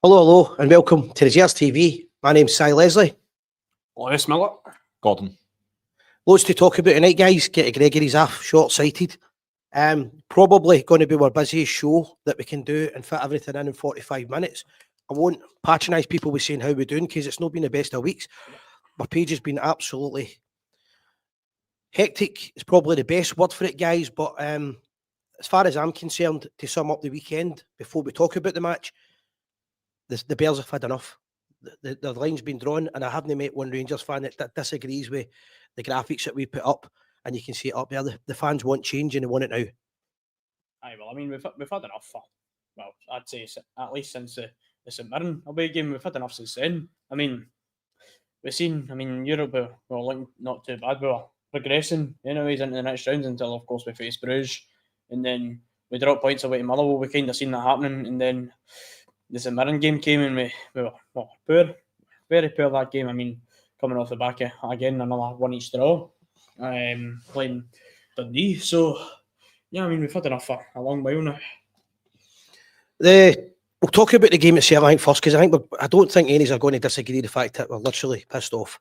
Hello, and welcome to the Gers TV. My name's Cy Leslie. Lewis Miller. Gordon. Loads to talk about tonight, guys. Get Gregory's off short-sighted. Probably going to be our busiest show that we can do and fit everything in 45 minutes. I won't patronise people with saying how we're doing because it's not been the best of weeks. My page has been absolutely hectic. It's probably the best word for it, guys. But as far as I'm concerned, to sum up the weekend, before we talk about the match, the Bears have had enough. The line's been drawn, and I haven't met one Rangers fan that disagrees with the graphics that we put up, and you can see it up there. The fans want change, and they want it now. Aye, well, I mean, we've had enough for, well, I'd say at least since the St Mirren away game, we've had enough since then. I mean, we've seen, Europe, we're looking not too bad. We're progressing, anyways, into the next rounds until, of course, we face Bruges, and then we drop points away to Motherwell. We kind of seen that happening, and then the St Mirren game came and we were poor, very poor that game. I mean, coming off the back of, again, another one each draw, playing Dundee. So, yeah, I mean, we've had enough for a long while now. We'll talk about the game itself, I think, first, because I don't think any are going to disagree with the fact that we're literally pissed off.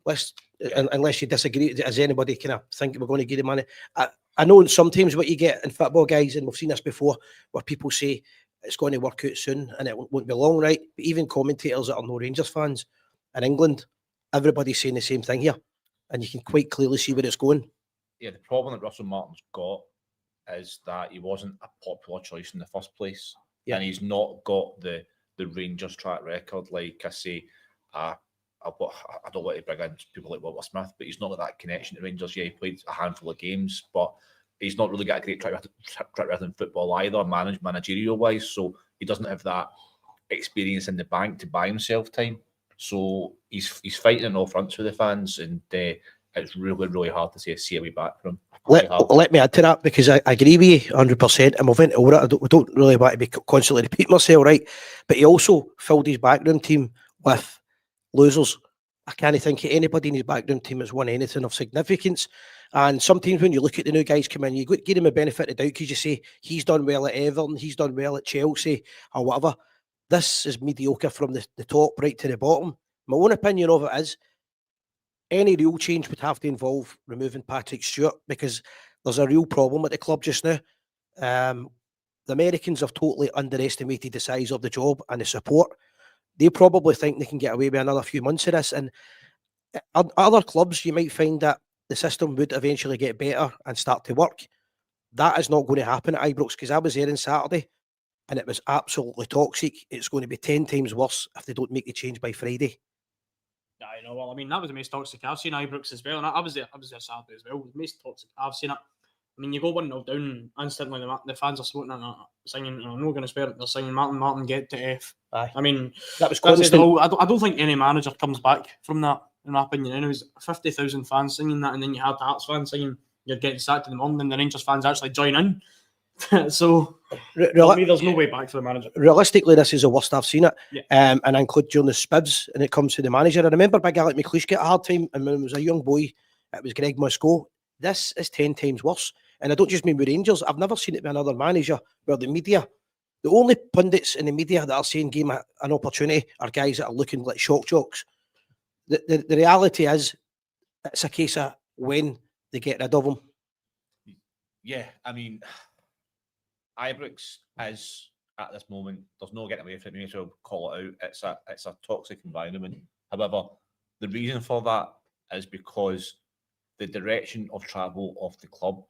Unless you disagree, as anybody kind of think we're going to give the money. I know sometimes what you get in football, guys, and we've seen this before, where people say, it's going to work out soon and it won't be long, right? But even commentators that are no Rangers fans in England, everybody's saying the same thing here. And you can quite clearly see where it's going. Yeah, the problem that Russell Martin's got is that he wasn't a popular choice in the first place. Yeah. And he's not got the Rangers track record. Like I say, I don't want to bring in people like Walter Smith, but he's not got that connection to Rangers. Yeah, he played a handful of games, but he's not really got a great track record in football either, managerial wise. So he doesn't have that experience in the bank to buy himself time. So he's fighting on all fronts with the fans, and it's really, really hard to see a way back from him. Let me add to that, because I agree with you 100%. And we've went over it. I don't really want to be constantly repeating myself, right? But he also filled his background team with losers. I can't think of anybody in his background team that's won anything of significance. And sometimes when you look at the new guys come in, you give him a benefit of the doubt because you say, he's done well at Everton, he's done well at Chelsea or whatever. This is mediocre from the top right to the bottom. My own opinion of it is, any real change would have to involve removing Patrick Stewart, because there's a real problem at the club just now. The Americans have totally underestimated the size of the job and the support. They probably think they can get away with another few months of this. And other clubs, you might find that the system would eventually get better and start to work. That is not going to happen at IBROX, because I was there on Saturday and it was absolutely toxic. It's going to be 10 times worse if they don't make the change by Friday. Yeah, I know. Well, I mean, that was the most toxic I've seen IBROX as well. And I was there Saturday as well. The most toxic I've seen it. I mean, you go 1-0 down, instantly the fans are smoking and singing, I'm not going to swear it, they're singing Martin, get to F. Aye. I mean, that was constant. I don't think any manager comes back from that, in my opinion. And it was 50,000 fans singing that, and then you had the Hearts fans singing, you're getting sacked in the morning, and the Rangers fans actually join in. So, for me, there's no way back for the manager. Realistically, this is the worst I've seen it. Yeah. And I include during the spibs, and it comes to the manager. I remember Big Alec McLeish get a hard time, and when I was a young boy, it was Greg Musco. This is 10 times worse. And I don't just mean with Rangers. I've never seen it with another manager where the media, the only pundits in the media that are saying give him an opportunity are guys that are looking like shock jocks. The reality is, it's a case of when they get rid of him. Yeah, I mean, IBROX is, at this moment, there's no getting away from it. We need to call it out. It's a toxic environment. However, the reason for that is because the direction of travel of the club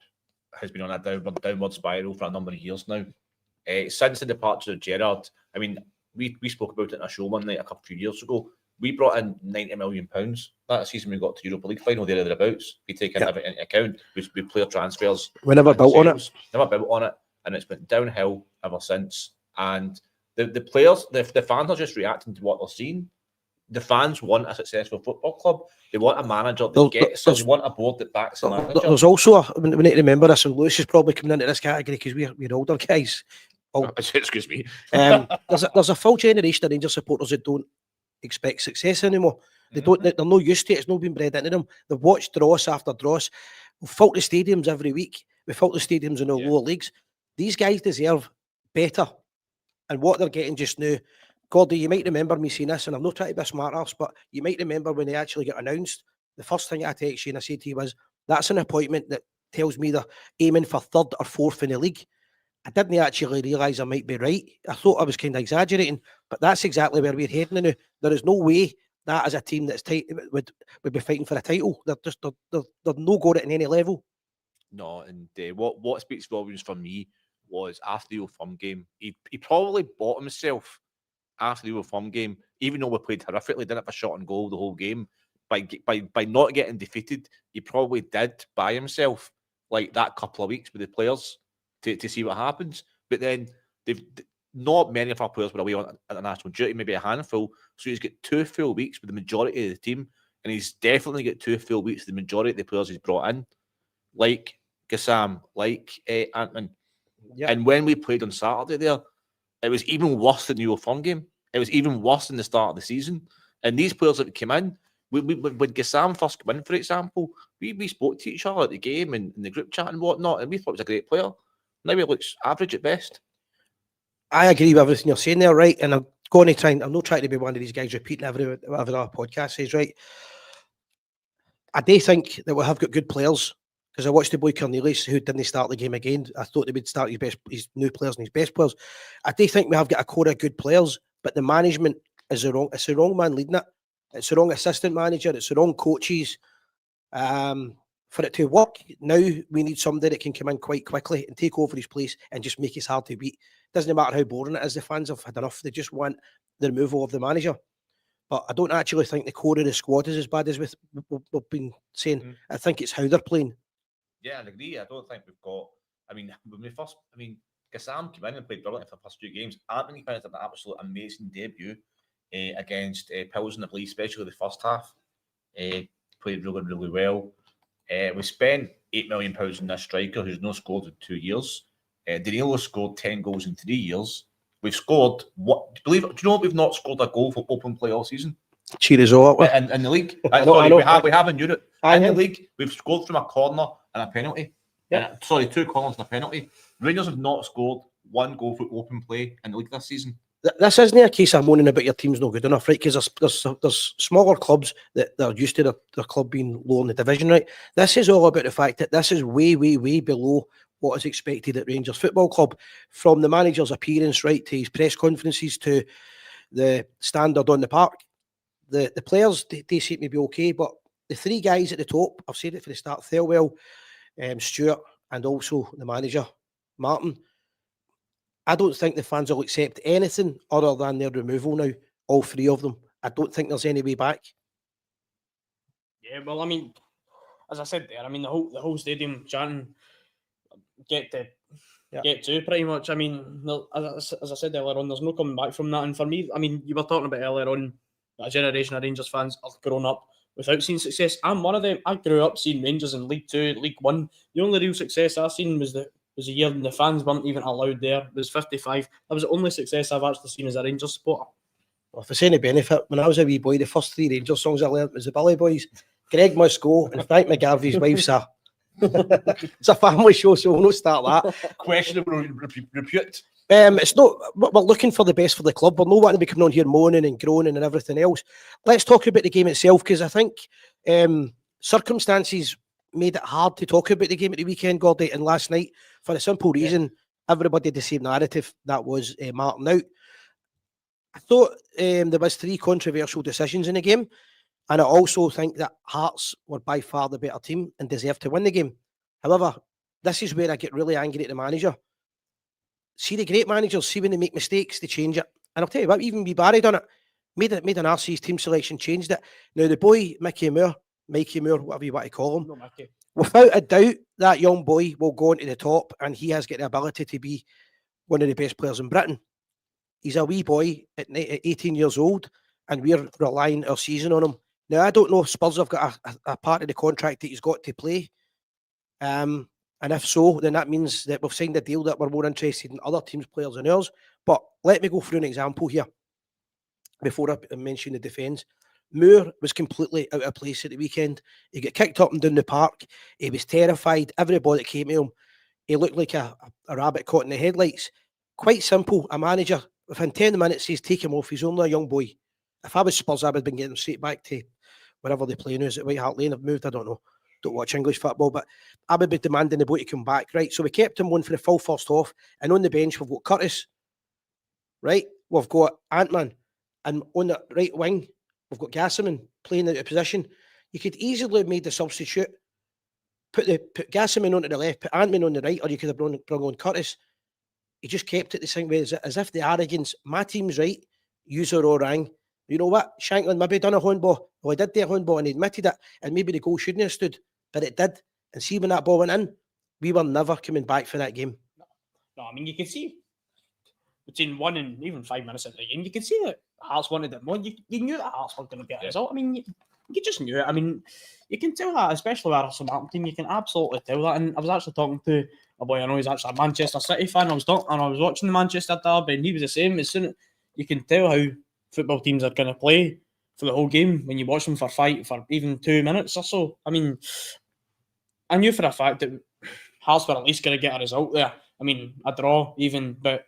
has been on a downward spiral for a number of years now. Since the departure of Gerrard, I mean, we spoke about it in a show one night a few years ago. We brought in £90 million that season. We got to Europa League final there or thereabouts. We take everything into account. We player transfers. We never built on it. Never built on it, and it's went downhill ever since. And the players, the fans are just reacting to what they're seeing. The fans want a successful football club. They want a manager that gets us. They want a board that backs the manager. There's also we need to remember this, and Lewis is probably coming into this category because we're older guys. Excuse me. There's a full generation of Rangers supporters that don't expect success anymore. They're not used to it. It's not been bred into them. They've watched dross after dross. We fill the stadiums every week. We fill the stadiums in the lower leagues. These guys deserve better. And what they're getting just now, Gordy, you might remember me saying this, and I'm not trying to be a smart ass, but you might remember when they actually got announced, the first thing I texted you and I said to you was, that's an appointment that tells me they're aiming for 3rd or 4th in the league. I didn't actually realise I might be right. I thought I was kind of exaggerating, but that's exactly where we're heading now. There is no way that as a team that's tight would be fighting for a title. They're no good at any level. No, and what speaks volumes for me was after the Old Firm game, he probably bought himself after the Old Firm game, even though we played horrifically, didn't have a shot on goal the whole game. By not getting defeated, he probably did buy himself like that couple of weeks with the players to see what happens. But then not many of our players were away on international duty, maybe a handful. So he's got 2 full weeks with the majority of the team, and he's definitely got 2 full weeks with the majority of the players he's brought in, like Gassam, like Antman. Yep. And when we played on Saturday there, it was even worse than the Old Firm game. It was even worse than the start of the season. And these players that came in, when Gassam first came in, for example, we spoke to each other at the game and in the group chat and whatnot, and we thought he was a great player. Now he looks average at best. I agree with everything you're saying there, right? And I'm going to try and I'm not trying to be one of these guys repeating whatever our podcast says, right? I do think that we have got good players, because I watched the boy Cornelius, who didn't start the game again. I thought they would start his new players and his best players. I do think we have got a core of good players, but the management is it's the wrong man leading it. It's the wrong assistant manager. It's the wrong coaches. For it to work, now we need somebody that can come in quite quickly and take over his place and just make it hard to beat. Doesn't matter how boring it is, the fans have had enough. They just want the removal of the manager. But I don't actually think the core of the squad is as bad as we've been saying. Mhm. I think it's how they're playing. Yeah, I agree. I don't think we've got. Gassam came in and played brilliantly for the first 2 games. Anthony had an absolute amazing debut against Pilsen, I believe, especially the first half. Played really, really well. We spent £8 million on this striker who's not scored in 2 years. Danilo scored 10 goals in 3 years. We've scored what? Do you know what? We've not scored a goal for open play all season. Cheer us all up. In the league, I know. we have in Europe. In the league, we've scored from a corner and a penalty. Yeah. 2 corners and a penalty. Rangers have not scored 1 goal for open play in the league this season. This isn't a case of moaning about your team's not good enough, right? Because there's smaller clubs that they're used to their club being low in the division, right? This is all about the fact that this is way, way, way below what is expected at Rangers Football Club, from the manager's appearance, right, to his press conferences, to the standard on the park. The players, they seem to be okay, but the 3 guys at the top, I've said it for the start, Thelwell, Stewart, and also the manager, Martin, I don't think the fans will accept anything other than their removal now, all 3 of them. I don't think there's any way back. Yeah, well, I mean, as I said there, I mean, the whole stadium chanting, get to pretty much. I mean, as I said earlier on, there's no coming back from that. And for me, I mean, you were talking about earlier on, a generation of Rangers fans have grown up without seeing success. I'm one of them. I grew up seeing Rangers in League 2, League 1. The only real success I've seen was a year when the fans weren't even allowed there. It was 55. That was the only success I've actually seen as a Rangers supporter. Well, if it's any benefit, when I was a wee boy, the first 3 Rangers songs I learned was the Billy Boys, Greg Must Go, and Frank McGarvey's wife's a... It's a family show, so we'll not start that. Questionable repute. It's not. We're looking for the best for the club. We're not wanting to be coming on here moaning and groaning and everything else. Let's talk about the game itself, because I think circumstances made it hard to talk about the game at the weekend, Gordy, and last night, for a simple reason. Everybody had the same narrative, that was Martin out. I thought there was 3 controversial decisions in the game, and I also think that Hearts were by far the better team and deserved to win the game. However, this is where I get really angry at the manager. See, the great managers, see when they make mistakes, they change it. And I'll tell you what, even Barry done it. Made an RC's team selection, changed it. Now, the boy, Mikey Moore, whatever you want to call him, No, Mickey. without a doubt, that young boy will go into the top, and he has got the ability to be one of the best players in Britain. He's a wee boy at 18 years old, and we're relying our season on him. Now, I don't know if Spurs have got a part of the contract that he's got to play. And if so, then that means that we've signed a deal that we're more interested in other teams' players than ours. But let me go through an example here before I mention the defence. Moore was completely out of place at the weekend. He got kicked up and down the park. He was terrified. Everybody that came to him, he looked like a rabbit caught in the headlights. Quite simple. A manager within 10 minutes, he's taken him off. He's only a young boy. If I was Spurs, I would have been getting him straight back to wherever they play now. Is it White Hart Lane? I've moved, I don't know. Don't watch English football, but I would be demanding the boy to come back, right? So we kept him on for the full first half, and on the bench we've got Curtis, right? We've got Ant-Man, and on the right wing we've got Gasserman playing out of position. You could easily have made the substitute, put Gasserman onto the left, put Ant-Man on the right, or you could have brought on Curtis. He just kept it the same way, as if the arrogance, my team's right, yous are all wrong. You know what? Shankland maybe done a handball. Well, he did do a handball and he admitted it, and maybe the goal shouldn't have stood, but it did. And see, when that ball went in, we were never coming back for that game. No, I mean, you can see between 1 and even 5 minutes into the game, you can see that Hearts wanted it more. You knew that Hearts were going to get a result. I mean, you just knew it. I mean, you can tell that, especially with our Southampton team, you can absolutely tell that. And I was actually talking to a boy I know, he's actually a Manchester City fan. I was watching the Manchester derby, and he was the same. As soon as you can tell how football teams are going to play for the whole game when you watch them for even 2 minutes or so. I mean, I knew for a fact that Hearts were at least going to get a result there. I mean, a draw even, but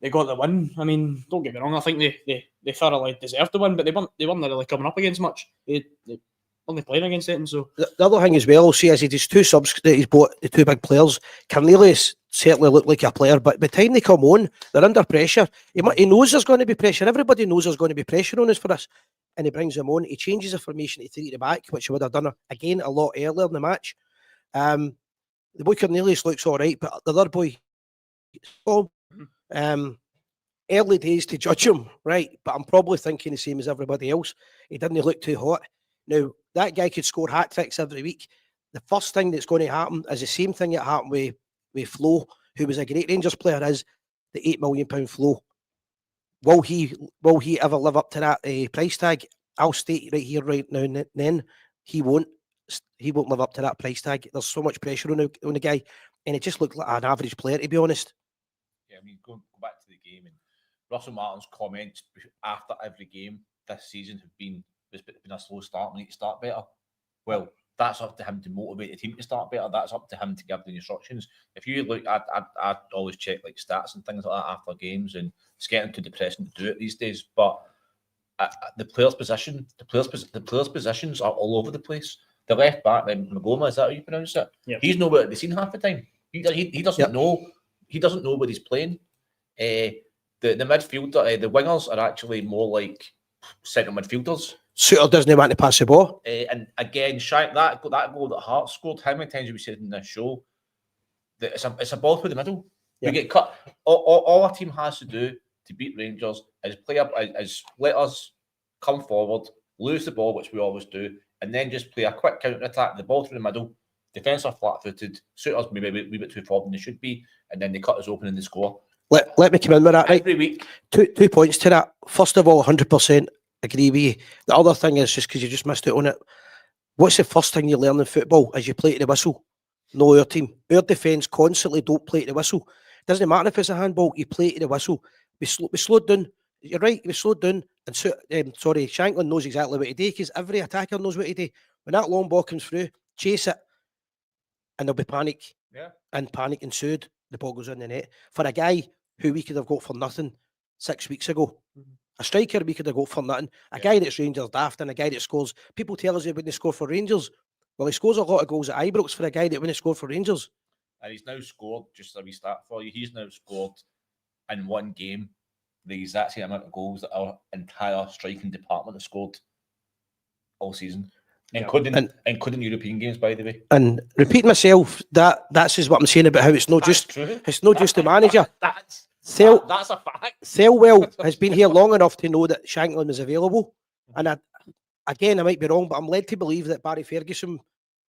they got the win. I mean, don't get me wrong, I think they thoroughly deserved the win, but they weren't really coming up against much. They only playing against it, and so the other thing as well, see, is his two subs that he's bought, the two big players. Cornelius certainly look like a player, but by the time they come on, they're under pressure. He knows there's going to be pressure. Everybody knows there's going to be pressure on us for this, and he brings them on. He changes the formation to 3 at the back, which he would have done again a lot earlier in the match. The boy Cornelius looks all right, but the other boy, early days to judge him, right? But I'm probably thinking the same as everybody else. He didn't look too hot. Now, that guy could score hat tricks every week. The first thing that's going to happen is the same thing that happened with Flo, who was a great Rangers player, is the £8 million Flo. Will he ever live up to that price tag? I'll state right here, right now and then, he won't live up to that price tag. There's so much pressure on the guy, and it just looked like an average player, to be honest. Yeah, I mean, go back to the game, and Russell Martin's comments after every game this season have been, it's been a slow start, we need to start better. Well, that's up to him to motivate the team to start better. That's up to him to give the instructions. If you look, I always check like stats and things like that after games, and it's getting too depressing to do it these days. But the players' positions are all over the place. The left back, then Magoma, is that how you pronounce it? Yeah. He's nowhere to be seen half the time. He doesn't know. He doesn't know what he's playing. The midfielder, the wingers are actually more like centre midfielders. Suter doesn't want to pass the ball. And again, that goal that Hart scored, how many times have we said in this show that it's a ball through the middle? Yeah. We get cut. All our team has to do to beat Rangers is let us come forward, lose the ball, which we always do, and then just play a quick counter attack, the ball through the middle. Defence are flat footed. Suiters maybe a wee bit too forward than they should be, and then they cut us open and they score. Let me come in with that. Right? Every week. 2 points to that. First of all, 100% agree with you. The other thing is, just because you just missed out on it, what's the first thing you learn in football as you play to the whistle? No, our team. Our defence constantly don't play to the whistle. Doesn't matter if it's a handball, you play to the whistle. We slowed down. You're right, we slowed down. And Shankland knows exactly what to do, because every attacker knows what to do. When that long ball comes through, chase it, and there'll be panic. Yeah. And panic ensued. The ball goes in the net. For a guy who we could have got for nothing 6 weeks ago, a striker we could have got for nothing, a guy that's Rangers daft, and a guy that scores. People tell us he wouldn't score for Rangers. Well, he scores a lot of goals at IBROX for a guy that wouldn't score for Rangers. And he's now scored, just a wee stat for you, he's now scored in one game the exact same amount of goals that our entire striking department has scored all season. Including European games, by the way. And repeating myself, that's just what I'm saying about how it's not just the manager. That's a fact. Selwell has been here long enough to know that Shankland is available. And I might be wrong, but I'm led to believe that Barry Ferguson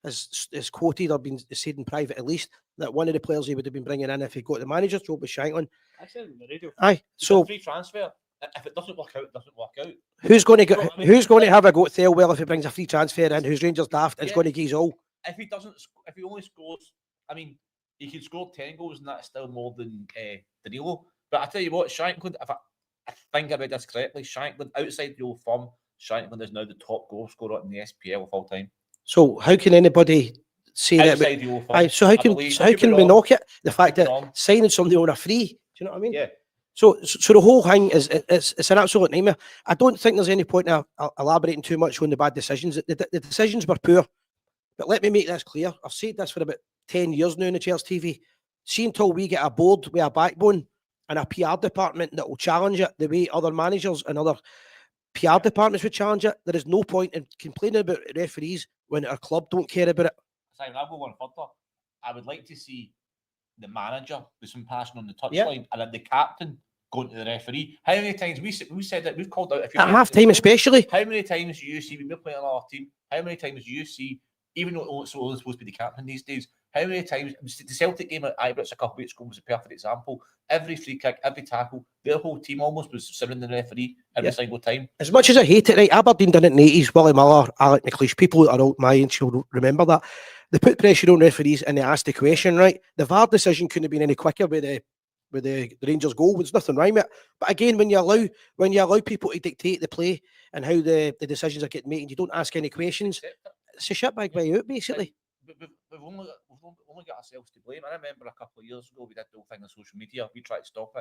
has quoted or been said in private at least that one of the players he would have been bringing in if he got the manager's job was Shankland. I said it on the radio. Aye, so free transfer. If it doesn't work out, it doesn't work out. Who's going to have a go at Selwell if he brings a free transfer in? Who's Rangers daft? It's going to give his all. If he only scores, I mean, he can score 10 goals, and that's still more than Danilo. But I tell you what, Shankland, if I think I read this correctly, Shankland, outside the old firm, Shankland is now the top goal scorer in the SPL of all time. So how can anybody say outside that? The old firm, So how can we knock it? The fact that signing somebody on a free, do you know what I mean? Yeah. So the whole thing is it's an absolute nightmare. I don't think there's any point in elaborating too much on the bad decisions. The decisions were poor, but let me make this clear. I've said this for about 10 years now on the Gers TV. See, until we get a board with a backbone and a PR department that will challenge it the way other managers and other PR departments would challenge it, there is no point in complaining about referees when our club don't care about it. Simon, I'll go one further. I would like to see the manager with some passion on the touchline, Yeah. and then the captain going to the referee. How many times we said that we've called out if you At half time, especially. How many times do you see when we're playing our team? How many times do you see, even though it's only supposed to be the captain these days? How many times the Celtic game at IBROX a couple of weeks ago was a perfect example. Every free kick, every tackle, their whole team almost was surrounding the referee every single time. As much as I hate it, right? Aberdeen done it in the 80s. Willie Miller, Alec McLeish, people that are old my age will remember that. They put pressure on referees and they asked the question, right? The VAR decision couldn't have been any quicker with the Rangers goal. There's nothing wrong with it. But again, when you allow people to dictate the play and how the decisions are getting made, and you don't ask any questions, it's a shitbag way out, basically. We've only got ourselves to blame. I remember a couple of years ago we did the whole thing on social media. We tried to stop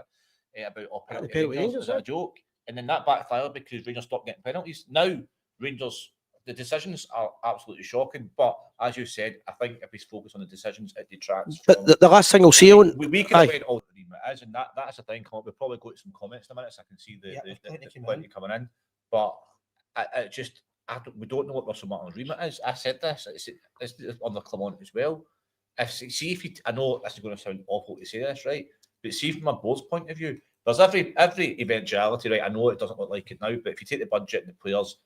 it about penalty Rangers as a joke, and then that backfired because Rangers stopped getting penalties. Now Rangers, the decisions are absolutely shocking. But as you said, I think if we focus on the decisions, it detracts. But the last thing I'll say on we can have went all the remit is, and that's the thing. We'll probably go to some comments in a minute, so I can see the plenty coming in. But we don't know what Russell Martin's remit is. I said this. It's on the club on it as well. I know this is going to sound awful to say this, right? But see, from a board's point of view, there's every eventuality, right? I know it doesn't look like it now, but if you take the budget and the players,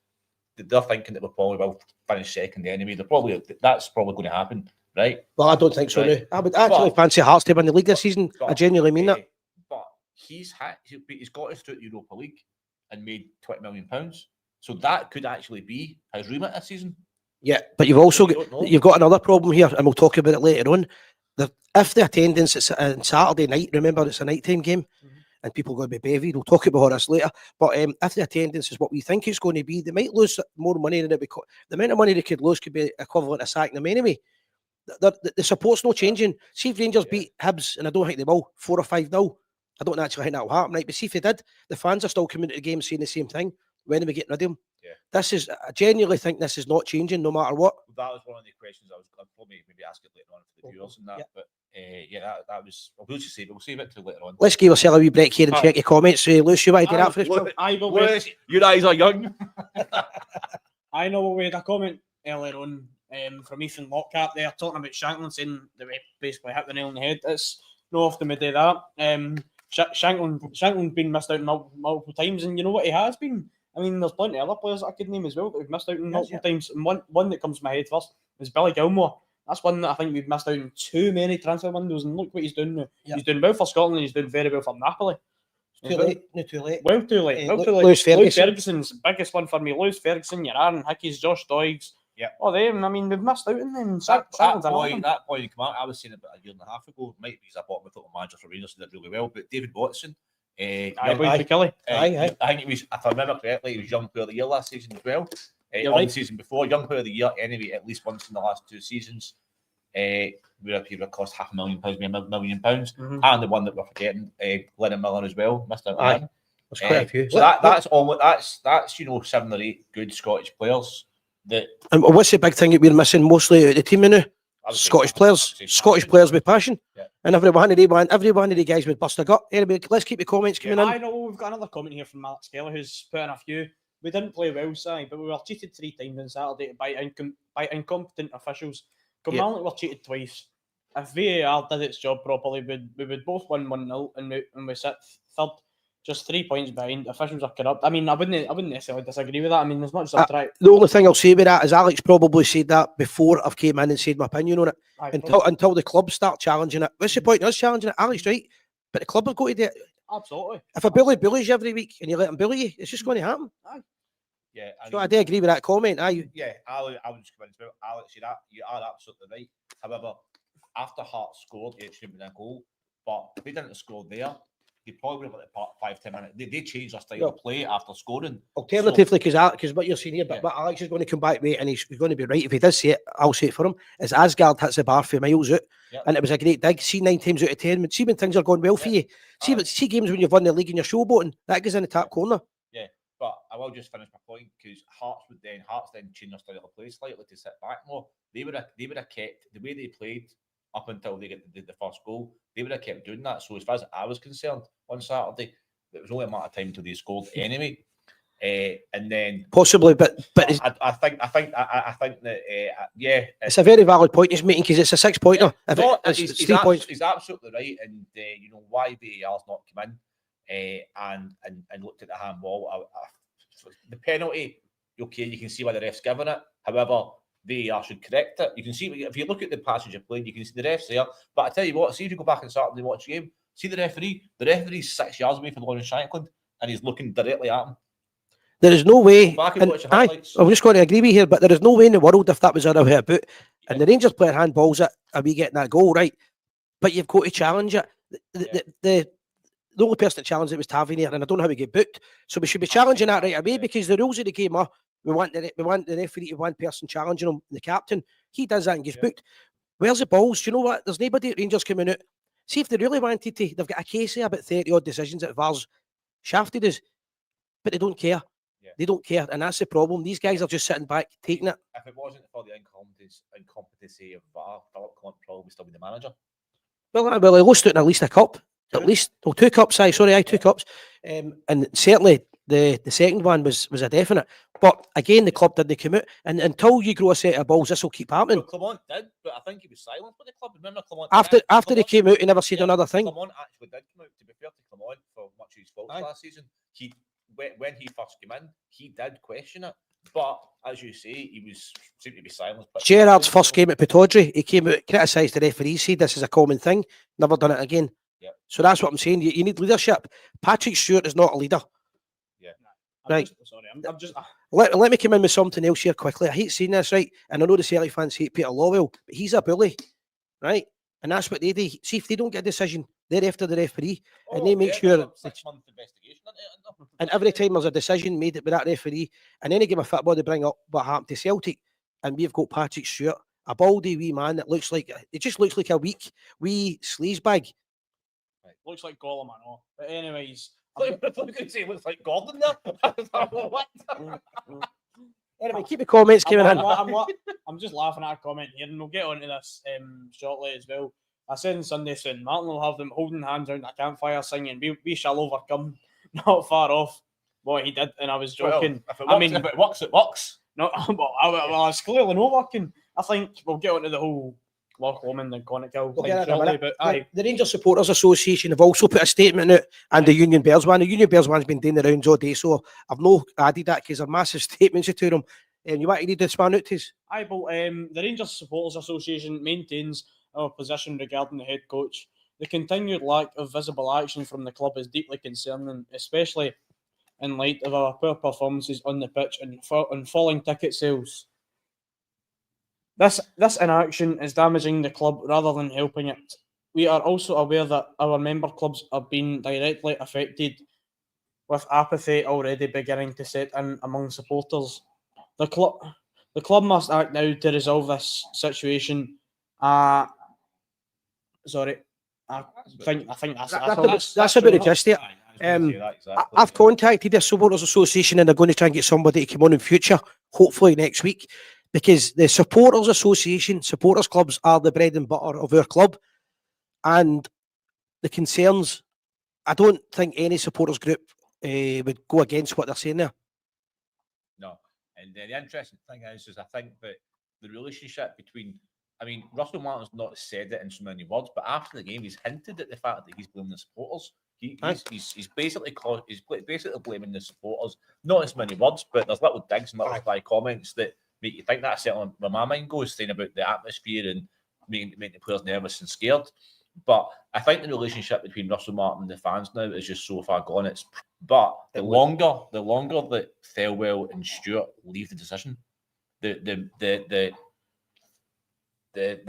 they're thinking that we'll probably will finish second anyway. That's probably going to happen, right? Well, I don't think so. Right. Now. I would actually fancy Hearts to win the league this season. I genuinely mean that. But he's got us through the Europa League and made £20 million. So that could actually be his remit this season. Yeah, but you've got another problem here, and we'll talk about it later on. If the attendance is on Saturday night, remember it's a nighttime game, and people are going to be bevied. We'll talk about all this later. But if the attendance is what we think it's going to be, they might lose more money than it. The amount of money they could lose could be equivalent to sacking them anyway. The support's not changing. See if Rangers beat Hibs, and I don't think they will, 4 or 5-0. I don't actually think that will happen, right? But see if they did, the fans are still coming to the game saying the same thing. When are we getting rid of him? Yeah. I genuinely think this is not changing no matter what. That was one of the questions I'd probably maybe ask it later on for the viewers and that. But that was, we'll just say, we'll save it till later on. Let's give ourselves a wee break here and check your comments. Lewis, you want to do that for us? Lewis, your eyes are young. I know we had a comment earlier on from Ethan Lockhart there talking about Shanklin saying that we basically hit the nail on the head. It's not often we do that. Shanklin's been missed out multiple times, and you know what he has been? I mean, there's plenty of other players that I could name as well that we've missed out on multiple times. And one that comes to my head first is Billy Gilmore. That's one that I think we've missed out on too many transfer windows, and look what he's doing now. Yep. He's doing well for Scotland, and he's doing very well for Napoli. Too late. Well, too late. Lewis Ferguson's biggest one for me. Lewis Ferguson, your Aaron Hickeys, Josh Doigs. Yeah. Oh, them. I mean, we've missed out on them. That boy who came out, I was saying about a year and a half ago, might be I bought him a football manager for Rangers, did really well. But David Watson, I think it was, if I remember correctly, he was Young Player of the Year last season as well. The season before, Young Player of the Year anyway, at least once in the last 2 seasons. Where he would cost £500,000, maybe £1 million, and the one that we're forgetting, Lennon Miller as well, missed out on that. There's quite a few. So that's 7 or 8 good Scottish players. And what's the big thing that we're missing mostly out of the team now? Scottish players with passion. Yeah. And every one of the guys would bust a gut. Anyway, let's keep the comments coming in. I know we've got another comment here from Alex Keller who's put in a few. We didn't play well, Si, but we were cheated 3 times on Saturday by incompetent officials. Kilmarnock were cheated twice. If VAR did its job properly, we would both win 1-0 and we sit third, just 3 points behind. Officials are corrupt. I mean, I wouldn't necessarily disagree with that. I mean, as much as I try. The only thing I'll say with that is Alex probably said that before I've came in and said my opinion on it. Until the club start challenging it. What's the point in us challenging it? Alex, right? But the club have got to do it. Absolutely. If a bully bullies you every week and you let him bully you, it's just going to happen. Aye. Yeah, so I do agree with that comment. I would just come in as well. Alex, you are absolutely right. However, after Hearts scored, it should have been a goal. But if they didn't score there, they probably would have let it 5-10 minutes. They changed their style of play after scoring. Alternatively, because what you're saying here, but Alex is going to come back with, and he's going to be right if he does say it. I'll say it for him, is Asgard hits the bar for miles out. Yep. And it was a great dig. See 9 times out of 10. See when things are going well for you. See games when you've won the league and you're showboating. That goes in the top corner. Yeah, but I will just finish my point because Hearts then changed their style of play slightly to sit back more. They would have kept the way they played up until they get the first goal. They would have kept doing that. So as far as I was concerned, on Saturday, it was only a matter of time until they scored anyway. And then possibly, but I think that it's a very valid point he's making because it's a 6-pointer. He's 3 points. He's absolutely right, and why VAR's not come in and looked at the handball. The penalty, okay, you can see why the ref's given it. However, VAR should correct it. You can see if you look at the passage of play, you can see the ref's there. But I tell you what, see if you go back and Saturday watch the game, see the referee. The referee's 6 yards away from Lawrence Shankland, and he's looking directly at him. There is no way. And I'm just going to agree with you here, but there is no way in the world if that was other way about. And the Rangers player handballs it, and we getting that goal, right? But you've got to challenge it. The only person that challenged it was Tavernier, and I don't know how we get booked. So we should be challenging that right away because the rules of the game are we want the referee to one person challenging him, the captain. He does that and gets booked. Where's the balls? Do you know what? There's nobody at Rangers coming out. See if they really wanted to, they've got a case here about 30 odd decisions that VAR's shafted us, but they don't care. Yeah. They don't care, and that's the problem. These guys are just sitting back, taking it. If it wasn't for the incompetency of VAR, Philip Clement would probably still be the manager. Well, he lost it in at least a cup. At least, 2 cups, 2 cups. And certainly the second one was a definite. But again, the club didn't come out. And until you grow a set of balls, this will keep happening. Well, Clement did, but I think he was silent with the club. Remember, Clement after he came out, he never said another thing. Clement actually did come out, to be fair to Clement, for much of his faults last season. When he first came in, he did question it. But as you say, he seemed to be silent. Gerrard's first game at Pittodrie, he came out, criticised the referees, said this is a common thing, never done it again. Yep. So that's what I'm saying. You need leadership. Patrick Stewart is not a leader. Yeah. Right. Let me come in with something else here quickly. I hate saying this, right? And I know the Celtic fans hate Peter Lawwell, but he's a bully, right? And that's what they do. See, if they don't get a decision, they're after the referee, and they make sure. 6-month investigation. And every time there's a decision made with that referee, and any game of football, they bring up what happened to Celtic, and we've got Patrick Stewart, a baldy wee man that just looks like a weak wee sleazebag. Right. Looks like Gollum, I know. But anyways, I was going to say looks like Gordon there. What? Anyway, keep the comments coming in. I'm just laughing at a comment here, and we'll get onto this shortly as well. I said on Sunday, soon Martin will have them holding hands around a campfire singing, we shall overcome. Not far off what he did, and I was joking. Well, if it works, it works. No, well, it's clearly not working. I think we'll get onto the whole Loch Lomond and Conical thing shortly, but the Rangers Supporters Association have also put a statement out, and the Union Bears one. The Union Bears one's been doing the rounds all day, so I've no added that because they're massive statements to them. You want to read this one out to us? The Rangers Supporters Association maintains our position regarding the head coach. The continued lack of visible action from the club is deeply concerning, especially in light of our poor performances on the pitch and falling ticket sales. This inaction is damaging the club rather than helping it. We are also aware that our member clubs are being directly affected, with apathy already beginning to set in among supporters. The club must act now to resolve this situation. I think that's about the gist here. I've contacted the Supporters Association, and they're going to try and get somebody to come on in future, hopefully next week, because the Supporters Association, supporters clubs are the bread and butter of our club, and the concerns, I don't think any supporters group would go against what they're saying there. No, and the interesting thing is I think that the relationship between, Russell Martin's not said it in so many words, but after the game, he's hinted at the fact that he's blaming the supporters. He's basically blaming the supporters, not in so many words, but there's little digs and little sly comments that make you think that. Certainly where my mind goes, saying about the atmosphere and making the players nervous and scared. But I think the relationship between Russell Martin and the fans now is just so far gone. But the longer that Thelwell and Stewart leave the decision, the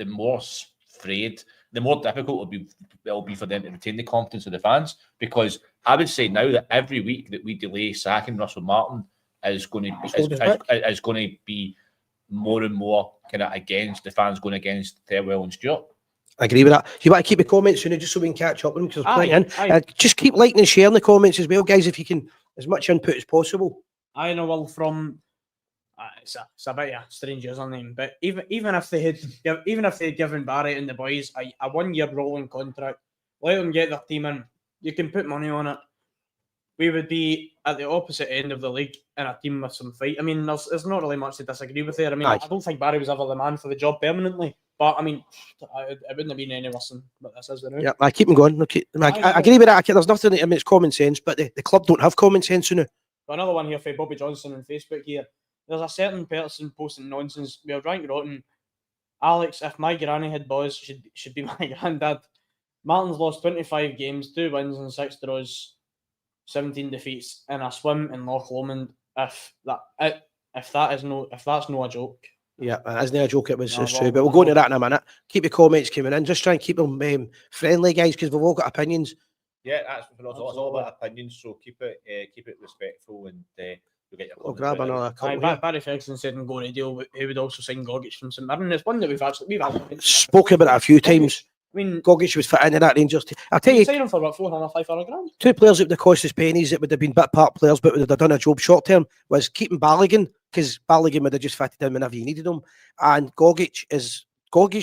more frayed, the more difficult it'll be for them to retain the confidence of the fans. Because I would say now that every week that we delay sacking Russell Martin is going to be more and more kind of against the fans going against Thirlwell and Stewart. I agree with that. You want to keep the comments soon, just so we can catch up with them because there's plenty in. Aye. Just keep liking and sharing the comments as well, guys, if you can, as much input as possible. I know, well, from it's a bit of a strange username, but even if they had given Barry and the boys a 1 year rolling contract, let them get their team in. You can put money on it. We would be at the opposite end of the league in a team with some fight. I mean, there's not really much to disagree with there. I mean, Aye. I don't think Barry was ever the man for the job permanently, but I mean, it wouldn't have been any worse than what this is now. Yeah, I keep them going. I agree with that. There's nothing. I mean, it's common sense, but the club don't have common sense now. Got another one here for Bobby Johnson on Facebook here. There's a certain person posting nonsense. We are rank rotten. Alex, if my granny had boys, should be my granddad. Martin's lost 25 games, 2 wins and 6 draws, 17 defeats in a swim in Loch Lomond. If that's no a joke. Yeah, it isn't a joke. It's No, true. But we'll go into that in a minute. Keep the comments coming in. Just try and keep them friendly, guys, because we've all got opinions. Yeah, that's for us. It's all about opinions. So keep it respectful, and you'll get your. I'll grab another couple. Barry Ferguson said in Go Radio he would also sign Gogic from St Mirren. It's one that we've actually spoken about it a few times. I mean, Gogic was fit into that Rangers team. I'll tell you, sign him for about 400-500 grand. 2 players that would have cost us pennies that would have been bit part players but would have done a job short term was keeping Balogun, because Balogun would have just fitted in whenever you needed him. And Gogic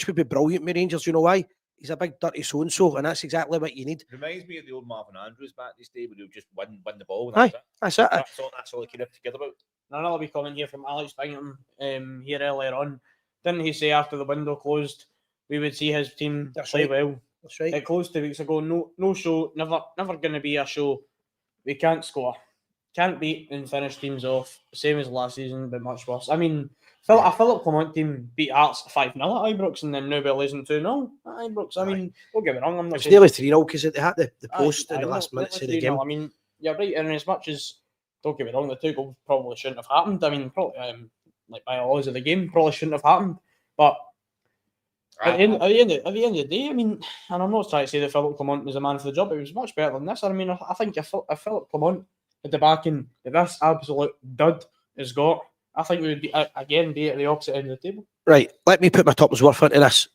would be brilliant with Rangers. You know why? He's a big dirty so-and-so, and that's exactly what you need. Reminds me of the old Marvin Andrews back this day, where he would just win the ball. Aye, that's it. That's all he could have to get about. Another wee comment here from Alex Bingham here earlier on. Didn't he say after the window closed, we would see his team play well? That's right. It closed 2 weeks ago. No show. Never going to be a show. We can't score. Can't beat and finish teams off. Same as last season, but much worse. I mean, a Philip Clement team beat Hearts 5-0 at IBROX and then now we're losing 2-0 at IBROX. I mean, don't get me wrong. I'm not It's nearly 3-0 because they had the post in the last minute minutes of the game. I mean, you're right. And as much as, don't get me wrong, the 2 goals probably shouldn't have happened. I mean, probably, like by the laws of the game, probably shouldn't have happened. But at the end of the day, I mean, and I'm not trying to say that Philip Clement was a man for the job, but he was much better than this. I mean, I think if Philip Clement at the backing that this absolute dud has got, I think we would be at the opposite end of the table. Right, let me put my top's worth into this.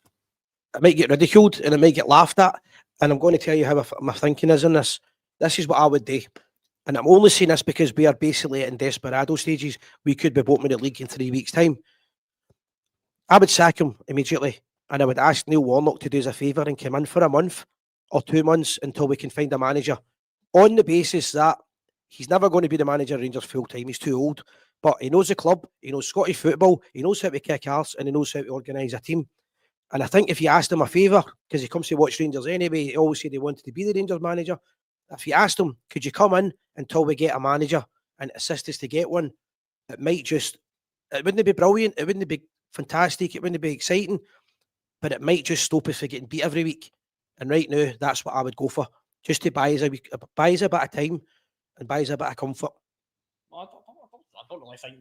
It might get ridiculed and it might get laughed at, and I'm going to tell you how my thinking is in this. This is what I would do, and I'm only saying this because we are basically in desperado stages. We could be bottom of the league in 3 weeks' time. I would sack him immediately, and I would ask Neil Warnock to do us a favour and come in for a month or 2 months until we can find a manager, on the basis that he's never going to be the manager of Rangers full time. He's too old, but he knows the club, he knows Scottish football, he knows how to kick arse, and he knows how to organise a team. And I think if you asked him a favour, because he comes to watch Rangers anyway, he always said he wanted to be the Rangers manager. If you asked him, could you come in until we get a manager and assist us to get one, it wouldn't be brilliant, it wouldn't be fantastic, it wouldn't be exciting, but it might just stop us from getting beat every week. And right now, that's what I would go for, just to buy us a bit of time and buy us a bit of comfort. Well, I don't really think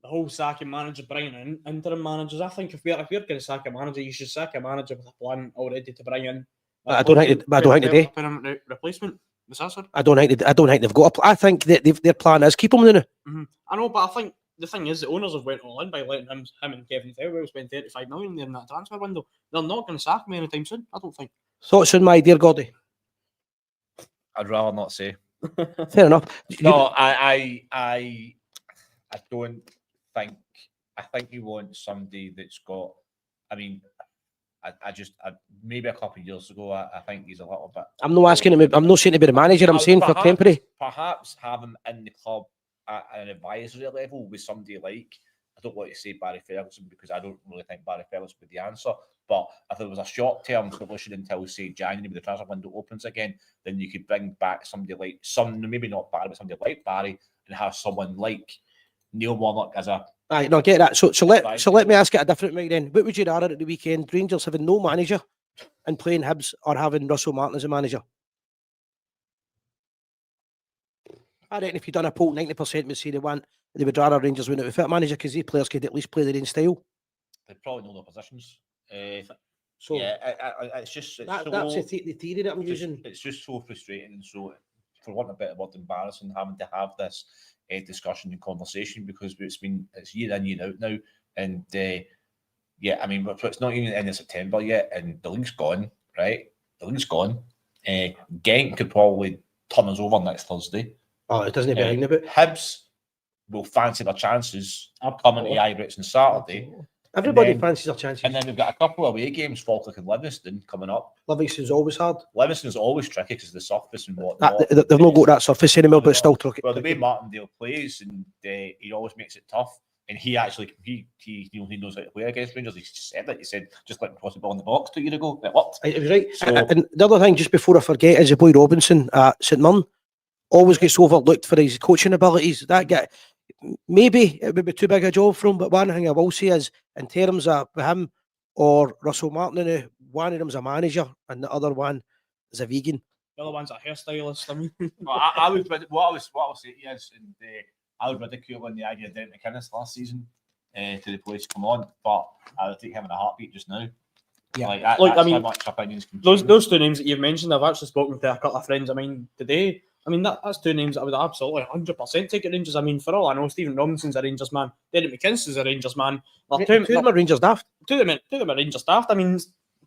the whole sacking manager, bringing in interim managers. I think if we're going to sack a manager, you should sack a manager with a plan already to bring in. I don't think they do. Permanent replacement. Was that, sir? I don't think they've got. I think that their plan is keep him now. I know, but I think the thing is, the owners have went all in by letting him and Kevin Thirlwell spend 35 million there in that transfer window. They're not going to sack him anytime soon. I don't think. Thoughts on my dear Gordy? I'd rather not say. Fair enough. No, I don't think. I think you want somebody that's got. I mean, I maybe a couple of years ago, I think he's a little bit. I'm not asking him. I'm not saying to be the manager. I'm saying for temporary. Perhaps have him in the club at an advisory level with somebody like. I don't want to say Barry Ferguson because I don't really think Barry Ferguson would be the answer. But if there was a short-term solution until, say, January, when the transfer window opens again, then you could bring back somebody like maybe not Barry, but somebody like Barry, and have someone like Neil Warnock as a. Right, no, I get that. So let me ask it a different way then. What would you rather at the weekend? Rangers having no manager and playing Hibs, or having Russell Martin as a manager? I reckon if you'd done a poll, 90% would say they would rather Rangers win it with a manager because these players could at least play their own style. They probably know their positions. So yeah, it's just that's the theory that I'm using. It's just so frustrating and so, for want of a better word, embarrassing having to have this discussion and conversation because it's year in, year out now, and yeah, I mean, it's not even the end of September yet, and the league's gone, right? The league's gone. Genk could probably turn us over next Thursday. Oh, it doesn't even hang about. Hibs will fancy their chances coming to IBROX on Saturday. Everybody then- fancies their chances. And then we've got a couple of away games, Falkirk and Livingston, coming up. Livingston's always hard. Livingston's always tricky because of the surface and whatnot. They've not got that surface anymore, but it's still tricky. Well, the way Martindale plays, and he always makes it tough. And he actually he knows how to play against Rangers. He just said that. He said, just let me cross the ball in the box 2 years ago. It worked. It was right. So- And the other thing, just before I forget, is the boy Robinson at St Mirren always gets overlooked for his coaching abilities. That guy, maybe it would be too big a job for him, but one thing I will say is, in terms of him or Russell Martin, one of them's a manager and the other one is a vegan. The other one's a hairstylist. I mean, Well, I would what I was saying is, and I would ridicule on the idea of Derek McInnes last season to replace come on, but I would take him in a heartbeat just now. Yeah. Like, that's Look, I mean, how much opinions can those change. those two names that you've mentioned, I've actually spoken to a couple of friends. I mean, today, I mean that's two names that I would absolutely 100% take at Rangers. I mean, for all I know, Stephen Robinson's a Rangers man, Derek McInnes is a Rangers man. Two of them are Rangers daft. Two of them are Rangers staff. I mean,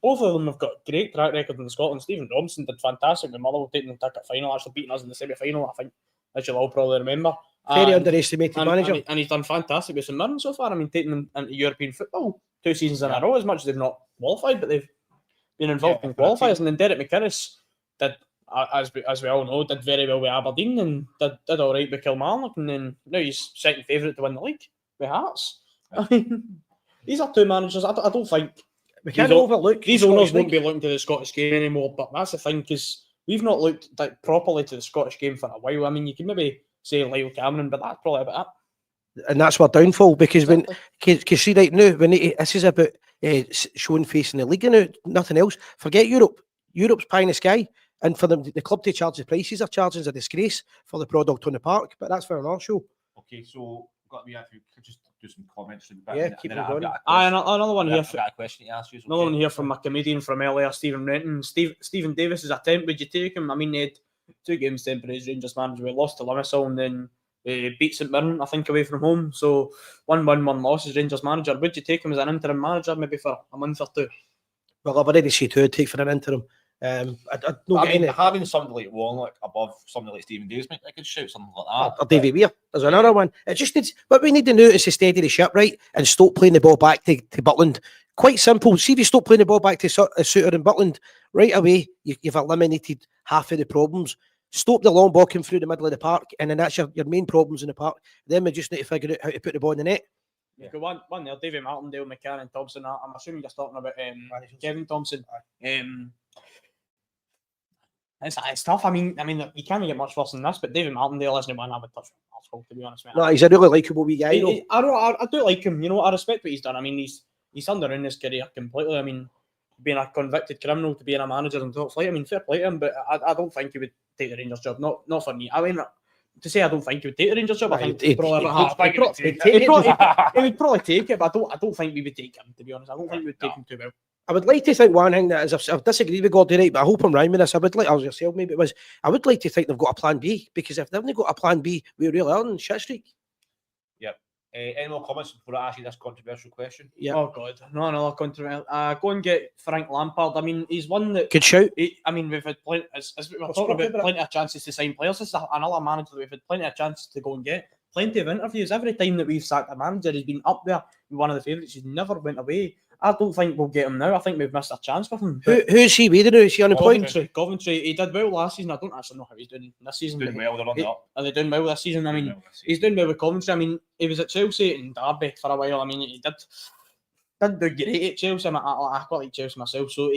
both of them have got great track record in Scotland. Stephen Robinson did fantastic with Motherwell, taking the ticket final, actually beating us in the semi-final, I think, as you'll all probably remember. Very And- underestimated manager. and he's done fantastic with St Mirren so far. I mean, taking them into European football 2 seasons in a row, as much as they've not qualified, but they've been involved in qualifiers. And then Derek McInnes did, as we all know, did very well with Aberdeen and did all right with Kilmarnock. And then now he's second favourite to win the league with Hearts. I mean, these are two managers. I don't think We can't these overlook these the owners Scottish won't League. be looking to the Scottish game anymore. But that's the thing, because we've not looked like properly to the Scottish game for a while. I mean, you can maybe say Lyle Cameron, but that's probably about it. And that's our downfall, because when Exactly. because see right now, this is about showing face in the league now, nothing else. Forget Europe. Europe's pie in the sky, and for the club to charge the prices they're charging is a disgrace for the product on the park. But that's for another show. Okay, so got to be actually just do some comments. Yeah, keep it going. Another one here. I've got a question to ask you. Another one here from a comedian from earlier, Stephen Renton. Stephen Davis's attempt, would you take him? I mean, he had 2 games temporary as Rangers manager. We lost to Limassol and then beat St Mirren, I think, away from home. So 1-1 loss as Rangers manager. Would you take him as an interim manager, maybe for a month or 2? Well, I've already said who I'd take for an interim. I don't I get mean, any. having somebody like Warnock above somebody like Stephen Davis, I could shout something like that. Or Davy Weir. There's another one. It just needs, what we need to do is to steady the ship, right, and stop playing the ball back to Butland. Quite simple. See if you stop playing the ball back to Suter and Butland right away, you've eliminated half of the problems. Stop the long ball coming through the middle of the park, and then that's your main problems in the park. Then we just need to figure out how to put the ball in the net. Yeah. One there, David Martindale, McCann and Thompson. I'm assuming you're talking about Kevin Thompson. It's tough. I mean, you can't get much worse than this. But David Martindale isn't one I would touch from Arsenal, to be honest. Mate. No, he's a really likeable wee guy. Though. I do like him. You know, I respect what he's done. I mean, he's turned around his career completely. I mean, being a convicted criminal to being a manager in top flight. I mean, fair play to him, but I don't think he would take the Rangers job. Not for me. I mean, to say I don't think he would take the Rangers job, I think he'd probably he would probably take it, but I don't think we would take him. To be honest, I don't think we would take him too well. I would like to think one thing that is, I've disagreed with Gordy, right, but I hope I'm right with this. I would like, as yourself maybe it was, I would like to think they've got a plan B, because if they've not got a plan B, we really are in shit streak. Yep. Any more comments before I ask you this controversial question? Yeah. Oh God, no, another controversial. Go and get Frank Lampard. I mean, he's one that Good shout. I mean, we've had plenty, as we were talking about, plenty of chances to sign players. This is another manager that we've had plenty of chances to go and get. Plenty of interviews. Every time that we've sacked a manager, he's been up there with one of the favourites. He's never went away. I don't think we'll get him now. I think we've missed a chance with him. Who's he with now? Is he unemployed? Coventry. He did well last season. I don't actually know how he's doing this season. Doing well, they're on the up. Are they doing well this season? I mean, he's doing well with Coventry. I mean, he was at Chelsea and Derby for a while. I mean, he did do great at Chelsea. I quite like Chelsea myself, so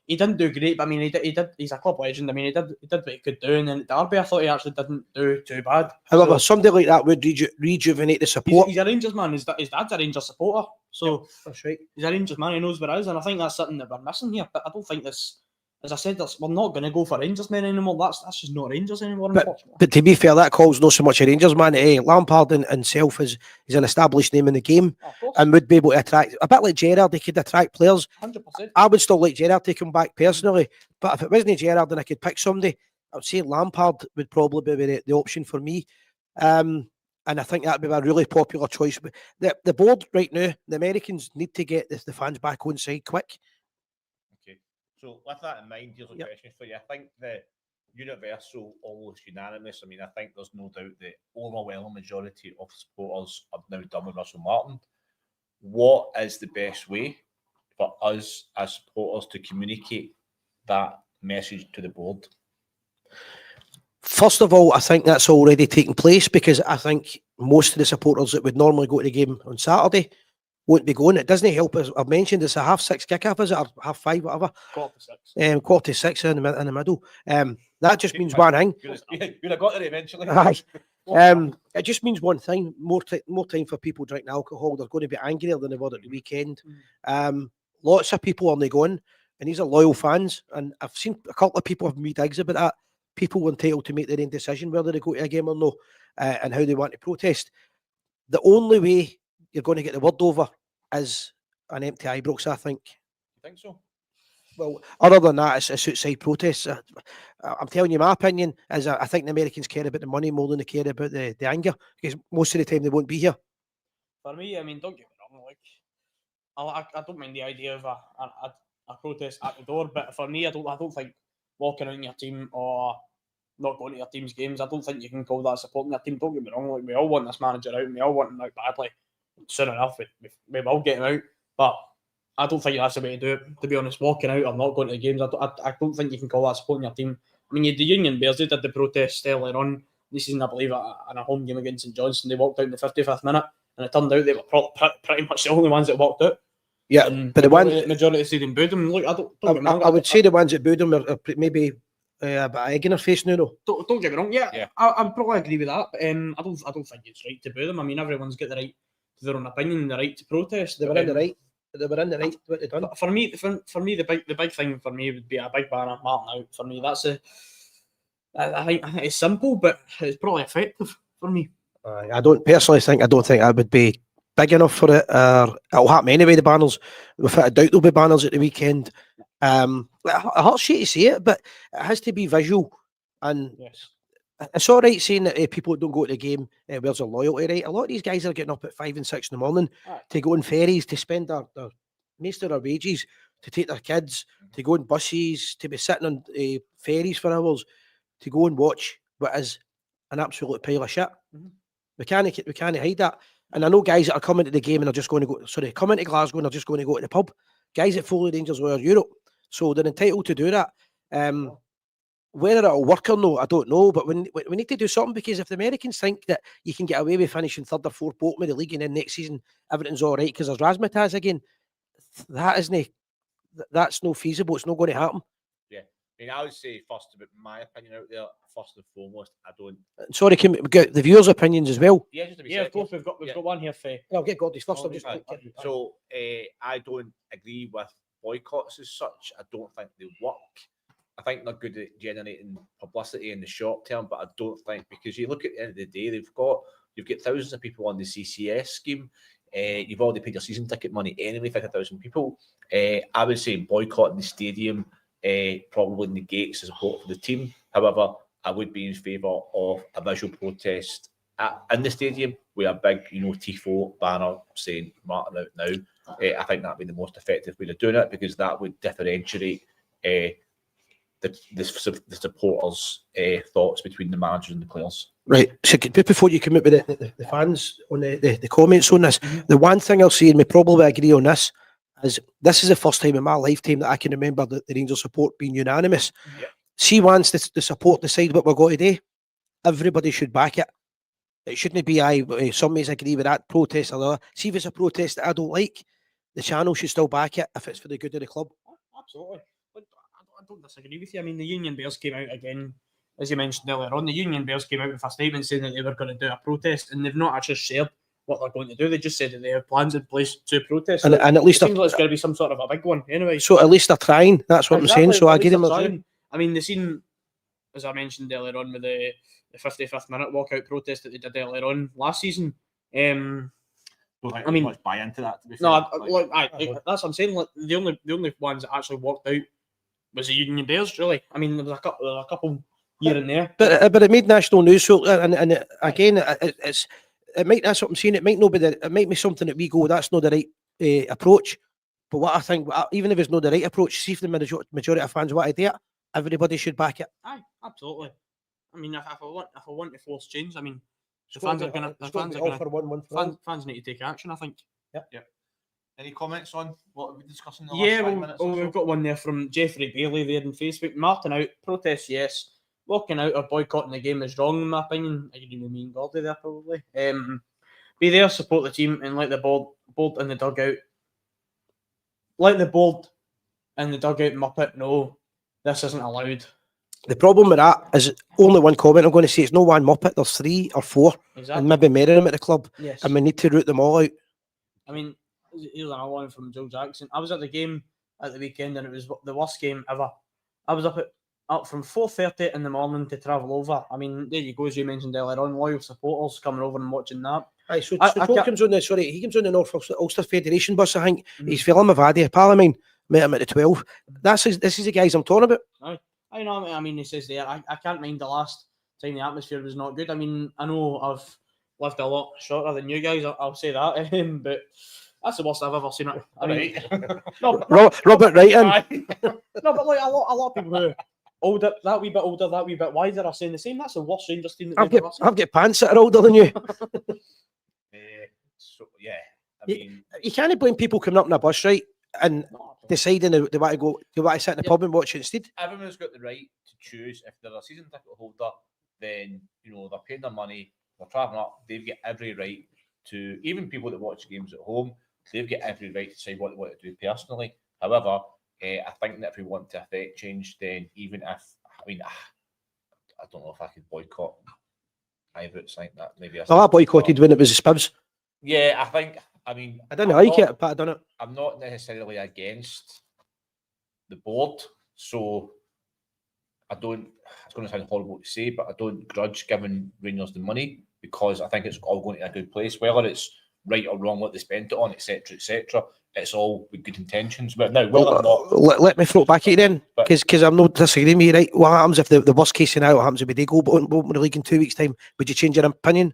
he didn't do great. But I mean, he did. He's a club legend. I mean, he did what he could do. And then at Derby, I thought he actually didn't do too bad. However, somebody like that would rejuvenate the support. He's a Rangers man. His dad's a Rangers supporter, so That's right. he's a Rangers man. He knows where it is, and I think that's something that we're missing here. But I don't think this. As I said, we're not going to go for Rangers men anymore. That's just not Rangers anymore, unfortunately. But to be fair, that call's not so much a Rangers man. Lampard himself is an established name in the game and would be able to attract, a bit like Gerrard, he could attract players. 100%. I would still like Gerrard to come back personally, but if it wasn't Gerrard and I could pick somebody, I would say Lampard would probably be the option for me. And I think that'd be a really popular choice. But the board right now, the Americans need to get the fans back on side quick. Okay. So with that in mind, here's a question for you. I think the universal, almost unanimous, I mean, I think there's no doubt the overwhelming majority of supporters are now done with Russell Martin. What is the best way for us as supporters to communicate that message to the board? First of all, I think that's already taken place, because I think most of the supporters that would normally go to the game on Saturday won't be going. It doesn't help, as I've mentioned, it's a 6:30 kickoff, is it, or 5:30, whatever? 5:45. 5:45 in the middle. That just means one thing. You'd have got there eventually. Aye. It just means one thing: more time for people drinking alcohol. They're going to be angrier than they were at the weekend. Lots of people aren't going, and these are loyal fans. And I've seen a couple of people have me digs about that. People were entitled to make their own decision whether they go to a game or no, and how they want to protest. The only way you're going to get the word over is an empty IBROX, I think. You think so? Well, other than that, it's outside protests. I'm telling you, my opinion is I think the Americans care about the money more than they care about the anger, because most of the time they won't be here. For me, I mean, don't get me wrong, like, I don't mind the idea of a protest at the door, but for me, I don't think walking out in your team or not going to your team's games, I don't think you can call that supporting your team. Don't get me wrong, like, we all want this manager out, and we all want him out badly. Soon enough, we will get him out, but I don't think that's the way to do it, to be honest. Walking out or not going to the games, I don't think you can call that supporting your team. I mean, the Union Bears, they did the protest earlier on this season, I believe, in a home game against St Johnstone. They walked out in the 55th minute, and it turned out they were pretty much the only ones that walked out. Yeah, and but the majority of the stadium booed them. Look, I would say the ones that booed them are maybe a bit of egg in their face now, though. Don't get me wrong. Yeah. I would probably agree with that. But I don't think it's right to boo them. I mean, everyone's got the right to their own opinion, the right to protest. They were in the right. They were in the right. What they done. For me, the big thing for me would be a big banner Martin out. For me, that's I think it's simple, but it's probably effective for me. I don't think that would be big enough for it. It'll happen anyway. The banners, without a doubt, there'll be banners at the weekend. It hurts you to see it, but it has to be visual. And yes, it's all right saying that people don't go to the game. Where's their loyalty? Right, a lot of these guys are getting up at 5 and 6 in the morning to go on ferries, to spend their most of their wages, to take their kids, to go on buses, to be sitting on ferries for hours, to go and watch what is an absolute pile of shit. Mm-hmm. We can't hide that. And I know guys that are coming to the game and are just going to go. Come into Glasgow and are just going to go to the pub. Guys that follow the Rangers were Europe, so they're entitled to do that. Whether it'll work or no, I don't know. But we need to do something, because if the Americans think that you can get away with finishing third or fourth bottom of the league and then next season everything's all right because there's razzmatazz again, that's no feasible. It's not going to happen. Yeah, I mean, I would say first, about my opinion out there, first and foremost, I don't. Sorry, can we get the viewers' opinions as well? Yeah, just to be of course, we've got one here for. I'll get Gordy's first. So I don't agree with boycotts as such. I don't think they work. I think they're good at generating publicity in the short term, but I don't think, because you look at the end of the day, you've got thousands of people on the CCS scheme. You've already paid your season ticket money anyway, 50,000 people. I would say boycotting the stadium probably negates the support for the team. However, I would be in favour of a visual protest in the stadium with a big, tifo banner saying Martin out now. I think that'd be the most effective way of doing it, because that would differentiate the supporters' thoughts between the managers and the players. Right. So before you come up with the fans on the comments on this, the one thing I'll say, and we probably agree on this is the first time in my lifetime that I can remember the Rangers support being unanimous. Yep. See, once the support decide what we're going to do, everybody should back it. It shouldn't be some may agree with that protest or the other. See, if it's a protest that I don't like, the channel should still back it if it's for the good of the club. Absolutely. I don't disagree with you. I mean, the Union Bears came out again, as you mentioned earlier on. The Union Bears came out with a statement saying that they were going to do a protest, and they've not actually shared what they're going to do. They just said that they have plans in place to protest. And at least it seems like it's going to be some sort of a big one anyway. So at least they're trying. That's what exactly, I'm saying. So I give them a. I mean, the scene, as I mentioned earlier on, with the 55th minute walkout protest that they did earlier on last season. I mean, much buy into that. To be fair. That's what I'm saying. Like, the only ones that actually walked out was the Union Bears. Really, I mean, there was a couple here and there, but it made national news. So and again, it's it might. That's what I'm saying. It might not be it might be something that we go. That's not the right approach. But what I think, even if it's not the right approach, see if the majority of fans want to do it, everybody should back it. Aye, absolutely. I mean, if I want to force change, I mean, the It's gotta fans be- are gonna, it's gotta be all for one for all. fans need to take action. I think. Any comments on what we've been discussing in the Yeah, last 5 well, minutes? Or we've so? got one there from Jeffrey Bailey there on Facebook. Martin out, protest yes. Walking out or boycotting the game is wrong in my opinion. I agree with me and Gordy there probably. Be there, support the team, and let the board in the dugout. Let the board in the dugout muppet know this isn't allowed. The problem with that is only one comment I'm going to say. It's no one Muppet. There's 3 or 4, Exactly. and maybe more of them at the club, Yes. and we need to root them all out. I mean, here's another one from Joe Jackson. I was at the game at the weekend, and it was the worst game ever. I was up from 4:30 in the morning to travel over. I mean, there you go, as you mentioned earlier on, loyal supporters coming over and watching that. Aye, so I Paul can't- comes on the he comes on the North Ulster Federation bus. I think he's feeling Mavadi, pal of mine. Met him at the 12. This is the guys I'm talking about. I know. I mean, he says there. I can't mind the last time the atmosphere was not good. I mean, I know I've lived a lot shorter than you guys. I'll say that. But that's the worst I've ever seen it. I mean, no, Robert Wrighton. no, but like a lot of people who are older, that wee bit older, that wee bit wider are saying the same. That's the worst Rangers team that they've ever seen. I've got pants that are older than you. I mean, You can't blame people coming up in a bus, right, and No, deciding they want to go, they want to sit in the pub and watch it instead. everyone's got the right to choose. If they're a season ticket holder, then they're paying their money, they're travelling up. They've got every right to, even people that watch games at home, they've got every right to decide what they want to do personally. However, I think that if we want to affect change, then even if I don't know if I could boycott IBROX like that. Maybe I boycotted when it was the Spibs. Yeah, I think. I mean, I didn't I'm like not- it, but I done it. I'm not necessarily against the board, so I don't. It's going to sound horrible to say, but I don't grudge giving Rangers the money because I think it's all going to a good place. Whether it's right or wrong, what they spent it on, etc., etc., it's all with good intentions. But now, whether or not, Let me throw it back at you then, But- because I'm not disagreeing with you, right? What happens if the worst case scenario happens if they go bottom of the league in 2 weeks' time? Would you change your opinion?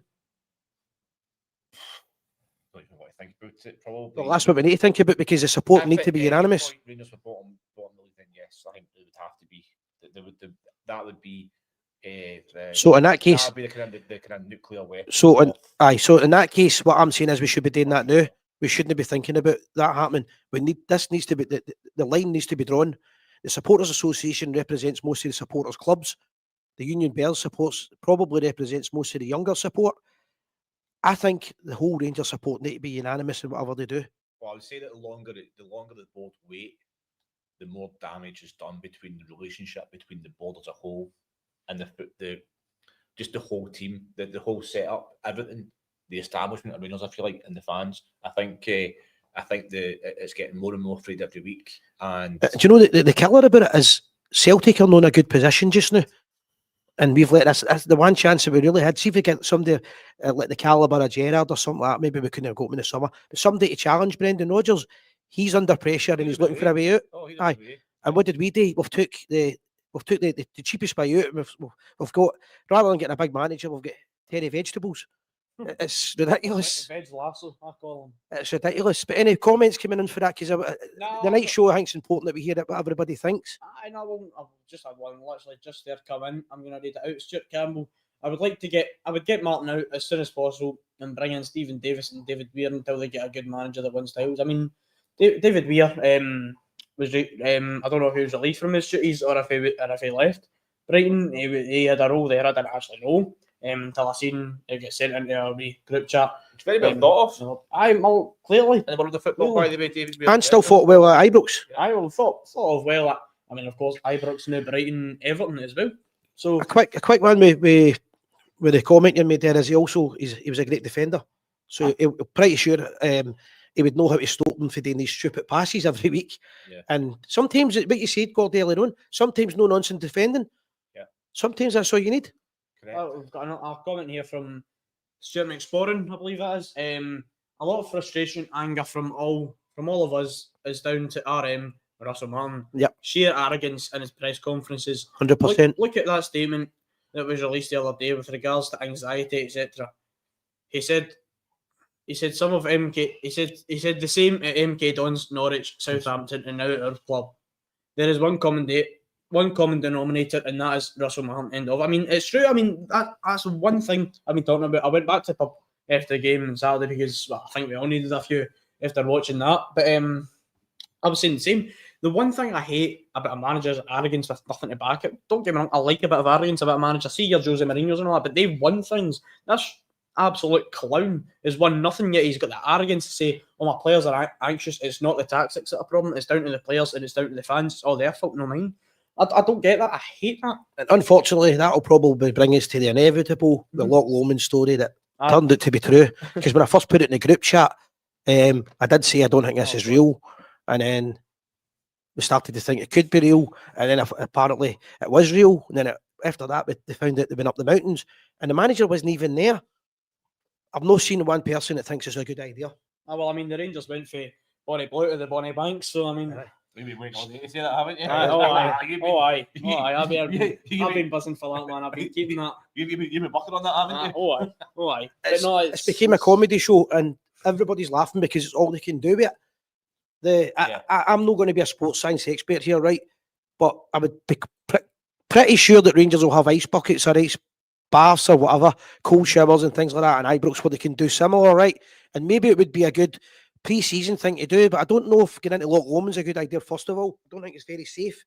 I don't even know what I think about it. Probably. Well, that's what we need to think about because the support If need at to be any unanimous. point Rangers were bottom of the league, then yes, I think it would have to be. That would be. So in that That case, would be the kind of nuclear weapon. So in, of- so in that case, what I'm saying is we should be doing that now. We shouldn't be thinking about that happening. This needs to be the line needs to be drawn. The Supporters Association represents most of the supporters clubs. The Union Bears supports probably represents most of the younger support. I think the whole Rangers support need to be unanimous in whatever they do. Well, I would say that the longer the board wait, the more damage is done between the relationship between the board as a whole and the whole team, the whole setup, everything, the establishment of Rangers, I feel like, and the fans. I think it's getting more and more afraid every week. And Do you know the killer about it is Celtic are not in a good position just now. And we've let that's the one chance that we really had. See if we get somebody like the calibre of Gerrard or something like that. Maybe we couldn't have got him in the summer. But somebody to challenge Brendan Rodgers. He's under pressure and he's looking for a way out. he's Aye. And what did we do? We've took the cheapest way out. We've got, rather than getting a big manager, we've got Terry Vegetables. It's ridiculous. Veg Lasso, I call him. It's ridiculous. But any comments coming in for that? Because the night show, I think it's important that we hear what everybody thinks. I know. I've just had one literally just there come in. I'm going to read it out. Stuart Campbell. I would get Martin out as soon as possible and bring in Stephen Davis and David Weir until they get a good manager that wins titles. I mean, David Weir was I don't know if he was released from his duties or if he left Brighton. He had a role there. I didn't actually know until I seen it get sent into a wee group chat. It's very well thought of. Well, clearly. In the world of football, by the way, David. And still fought well at Ibrox. I will thought of well. I mean, of course, Ibrox now Brighton, Everton as well. So A quick one with the comment you made there is he was a great defender. So I'm pretty sure he would know how to stop them for doing these stupid passes every week. Yeah. And sometimes, what you said, Gordie, earlier on, sometimes no nonsense defending. Yeah. Sometimes that's all you need. Correct. we've got a comment here from Stuart McSporran, I believe that is. A lot of frustration, anger from all of us is down to RM Russell Martin. Yep. Sheer arrogance in his press conferences. 100%. Look at that statement that was released the other day with regards to anxiety, etc. he said some of MK. He said the same at MK Dons, Norwich, Southampton, and now at our club. There is one common denominator, and that is Russell Martin. End of. I mean, it's true. I mean, that's one thing I've been talking about. I went back to the pub after the game on Saturday because I think we all needed a few after watching that. But I was saying the same. The one thing I hate about a manager's arrogance with nothing to back it. Don't get me wrong, I like a bit of arrogance about a manager. See your Jose Mourinho's and all that, but they've won things. That's absolute clown. Has won nothing yet. He's got the arrogance to say, "Oh, my players are anxious." It's not the tactics that are a problem. It's down to the players and it's down to the fans. It's all their fault, no mine. I don't get that. I hate that. And unfortunately, that'll probably bring us to the inevitable, the Loch Lomond story that turned out to be true. Because when I first put it in the group chat, I did say I don't think this is real, and then we started to think it could be real, and then apparently it was real. And then after that, they found out they'd been up the mountains, and the manager wasn't even there. I've not seen one person that thinks it's a good idea. Oh, well, I mean, the Rangers went for Bonnie Blue to the Bonnie Banks, so I mean. We've been waiting all day to say that, haven't you? Aye. I've been buzzing for that, man. I've been keeping that. You've been working on that, haven't you? Aye. It's became a comedy show, and everybody's laughing because it's all they can do with it. I'm not going to be a sports science expert here, right? But I would be pretty sure that Rangers will have ice buckets or ice baths or whatever, cold showers and things like that, and IBROX where they can do similar, right? And maybe it would be a good pre-season thing to do, but I don't know if getting into Loch Lomond's a good idea. First of all, I don't think it's very safe,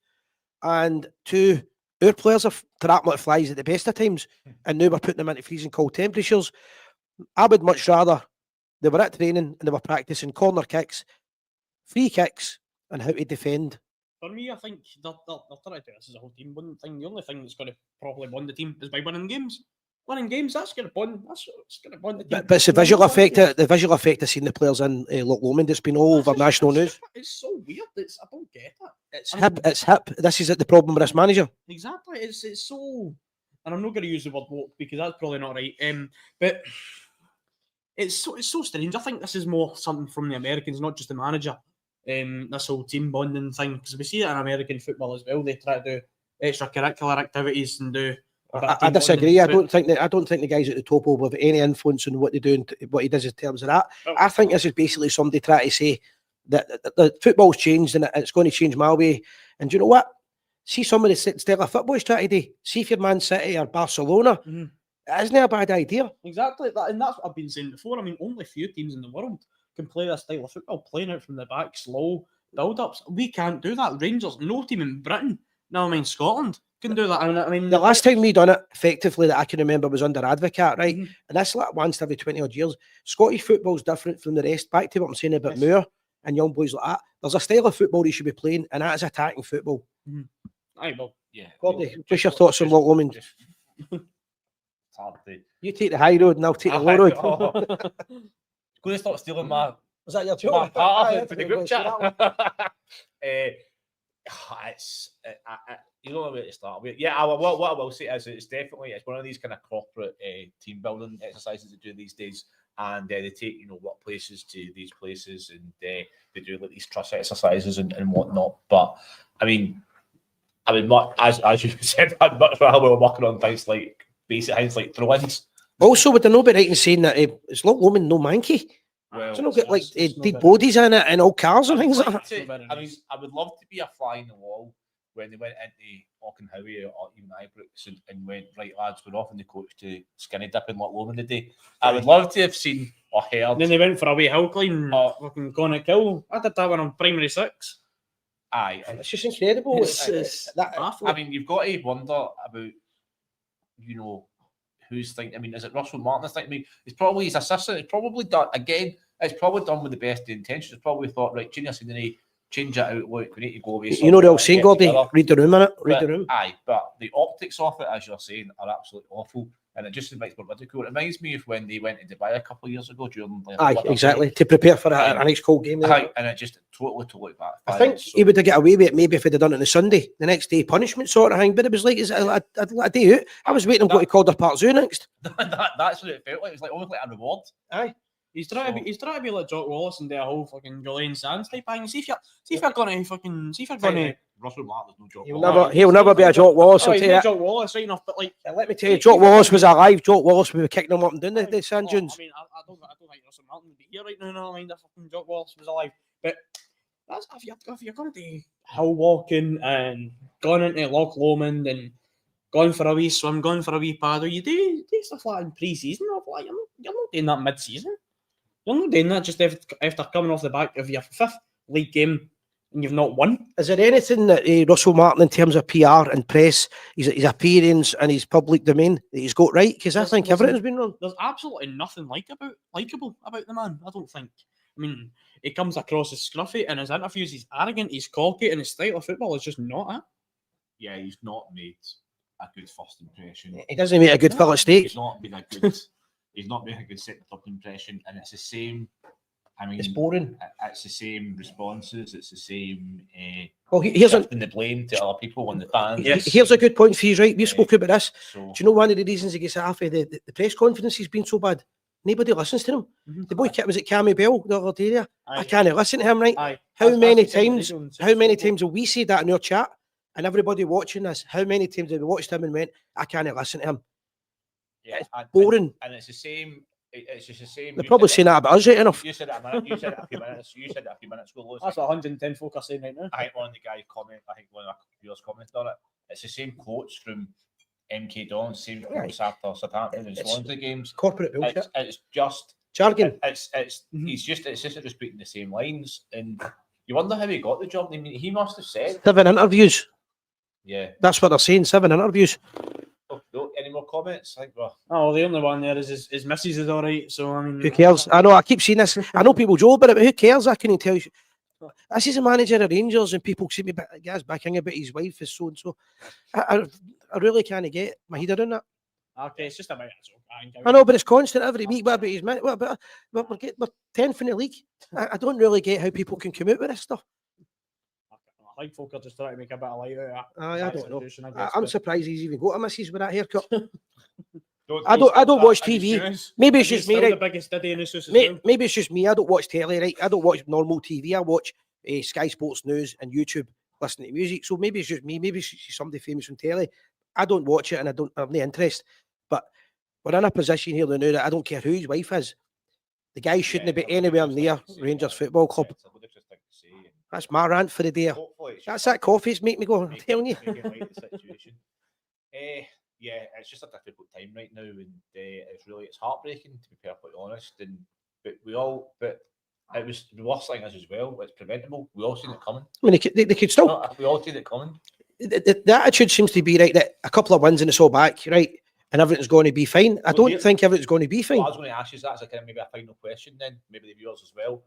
and two, our players are trapped like flies at the best of times, and now we're putting them into freezing cold temperatures. I would much rather they were at training and they were practicing corner kicks, free kicks, and how to defend. For me, I think they're trying to do this as a whole team building thing. The only thing that's going to probably bond the team is by winning games. Winning games, that's going to bond. That's going to bond the team. But it's the visual effect. The visual effect of seeing the players in Loch Lomond. It's been all over national news. It's so weird. I don't get it. It's hip. This is the problem with this manager. Exactly. It's so. And I'm not going to use the word woke because that's probably not right. But it's so strange. I think this is more something from the Americans, not just the manager. This whole team bonding thing, because we see it in American football as well. They try to do extracurricular activities and do. I disagree. I don't think the guys at the top will have any influence on what they do and what he does in terms of that. I think this is basically somebody trying to say that the football's changed and it's going to change my way. And do you know what? See some of the style of football he's trying to do. See if you're Man City or Barcelona, isn't it a bad idea? Exactly, and that's what I've been saying before. I mean, only few teams in the world can play that style of football, playing out from the back, slow build-ups. We can't do that. Rangers, no team in Britain, never mind Scotland, can do that. I mean, the last time we done it effectively that I can remember was under Advocate, right? And that's like once every 20 odd years. Scottish football's different from the rest. Back to what I'm saying about Moore and young boys like that. There's a style of football he should be playing, and that is attacking football. Aye, well, yeah. Gordy, just your thoughts on Loch Lomond. It's hard to. You take the high road and I'll take the low road. Going to stop stealing my. Was that your joke? For the group chat. You don't know where to start with. Yeah, what I will say is it's one of these kind of corporate team building exercises they do these days, and they take workplaces to these places, and they do like these trust exercises and whatnot. But I mean, as you said, I'd much rather we were working on things like basic things like throw-ins. Also, would there not be right in saying that it's Loch Lomond no manky? Well, so not get like dead bodies in it and all cars and things like that. I mean, I would love to be a fly in the wall when they went into Auchenhowie or even IBROX and went, right lads, we're off in the coach to skinny dip in Loch Lomond today. I would love to have seen or heard. And then they went for a wee hill climb, fucking Gonna Kill. I did that when I'm primary 6. Aye. It's just incredible. I mean, you've got to wonder about, who's thinking. I mean, is it Russell Martin that's thinking? I mean, it's probably his assistant. It's probably done, again, it's probably done with the best intentions. It's probably thought, right, change it out. Look, we need to go away. You know the old saying, Gordy, read the room, innit? Read the room. Aye, but the optics of it, as you're saying, are absolutely awful. And it just makes it ridiculous. It reminds me of when they went to Dubai a couple of years ago during. Exactly. To prepare for a nice cold game. Aye, and it just totally back. I think he would have got away with it maybe if he'd have done it on a Sunday, the next day, punishment sort of thing. But it was like a day out. I was waiting on what he called their part zoo next. That's what it felt like. It was like almost like a reward. Aye. He's trying to be like Jock Wallace and do a whole fucking Julian Sands type thing. See if you're gonna fucking Russell Martin's no joke. He'll never be a Jock Wallace. Oh, I'll he's tell you not that. Jock Wallace, right enough, but like, Let me tell you, Jock Wallace was alive. Jock Wallace would be kicking him up and down the sand dunes. I mean, I don't think Russell Martin would be here right now. No, I mean, that fucking Jock Wallace was alive. But that's if you're going to hill walking and going into Loch Lomond and going for a wee swim, going for a wee paddle, you do stuff like that in pre-season. Like, you're not doing that mid-season. You're not doing that just after coming off the back of your 5th league game and you've not won. Is there anything that Russell Martin, in terms of PR and press, his appearance and his public domain, that he's got right? Because I think everything's been wrong. There's absolutely nothing likeable about the man, I don't think. I mean, he comes across as scruffy, and his interviews, he's arrogant, he's cocky, and his style of football is just not it. Yeah, he's not made a good first impression. He doesn't make a good fillet steak. He's not made a good. He's not making a good second top impression, and it's the same. I mean, It's boring. It's the same responses. It's the same. Well, here's shifting the blame to other people and the fans. Here's a good point for you, right? We've spoken about this. So, Do you know one of the reasons he gets half of the press conference has been so bad? Nobody listens to him. The boy, was it Cammy Bell the other day? I can't listen to him, right? Aye. How many That's the thing, times? they don't- How many times have we said that in our chat? And everybody watching this, how many times have we watched him and went, I can't listen to him? yeah, It's boring. and it's the same. It's just the same. They're probably saying that about us, right enough. You said it a minute. You said it a few minutes. You said it a few minutes ago. Lewis. That's what 110 folk are saying right now. I think one of the guys comment. I think one of our viewers commented on it. It's the same quotes from MK Don, same quotes after Southampton and Swansea games. Corporate bullshit. It's just Jargon. It's just repeating the same lines, and you wonder how he got the job. I mean, he must have said, 7 interviews. yeah. That's what they're saying, 7 interviews. Oh, no, any more comments? I think we're Oh, the only one there is his missus is all right. So I mean, Who cares? I know, I keep seeing this. I know people joke about it, but who cares? I couldn't tell you. This is a manager of Rangers, and people see me guys backing about his wife is so and so. I really can't get my head around that. Okay, it's just about it. So I know, but it's constant every week. What about his man? We're 10th in the league. I don't really get how people can come out with this stuff. I think folk are just trying to make a bit of light out of that. I don't know. situation, I guess, I'm but- surprised he's even got a missus with that haircut. Don't I don't watch TV. Maybe it's He's just me, still right? the biggest daddy in his house as well. Maybe it's just me. I don't watch telly, right? I don't watch normal TV. I watch Sky Sports News and YouTube, listening to music. So maybe it's just me. Maybe it's somebody famous from telly. I don't watch it, and I don't have any interest. But we're in a position here now that I don't care who his wife is. The guy shouldn't be anywhere near Rangers Football Club. That's my rant for the day. That's that coffee. It's make me go. I'm telling you. Yeah, it's just a difficult time right now, and it's heartbreaking, to be perfectly honest. But it was the worst thing is as well. It's preventable. We all seen it coming. I mean, they could still. We all seen it coming. The attitude seems to be right that a couple of wins and it's all back, right, and everything's going to be fine. I don't think everything's going to be fine. Well, I was going to ask you that as a kind of maybe a final question, then maybe the viewers as well.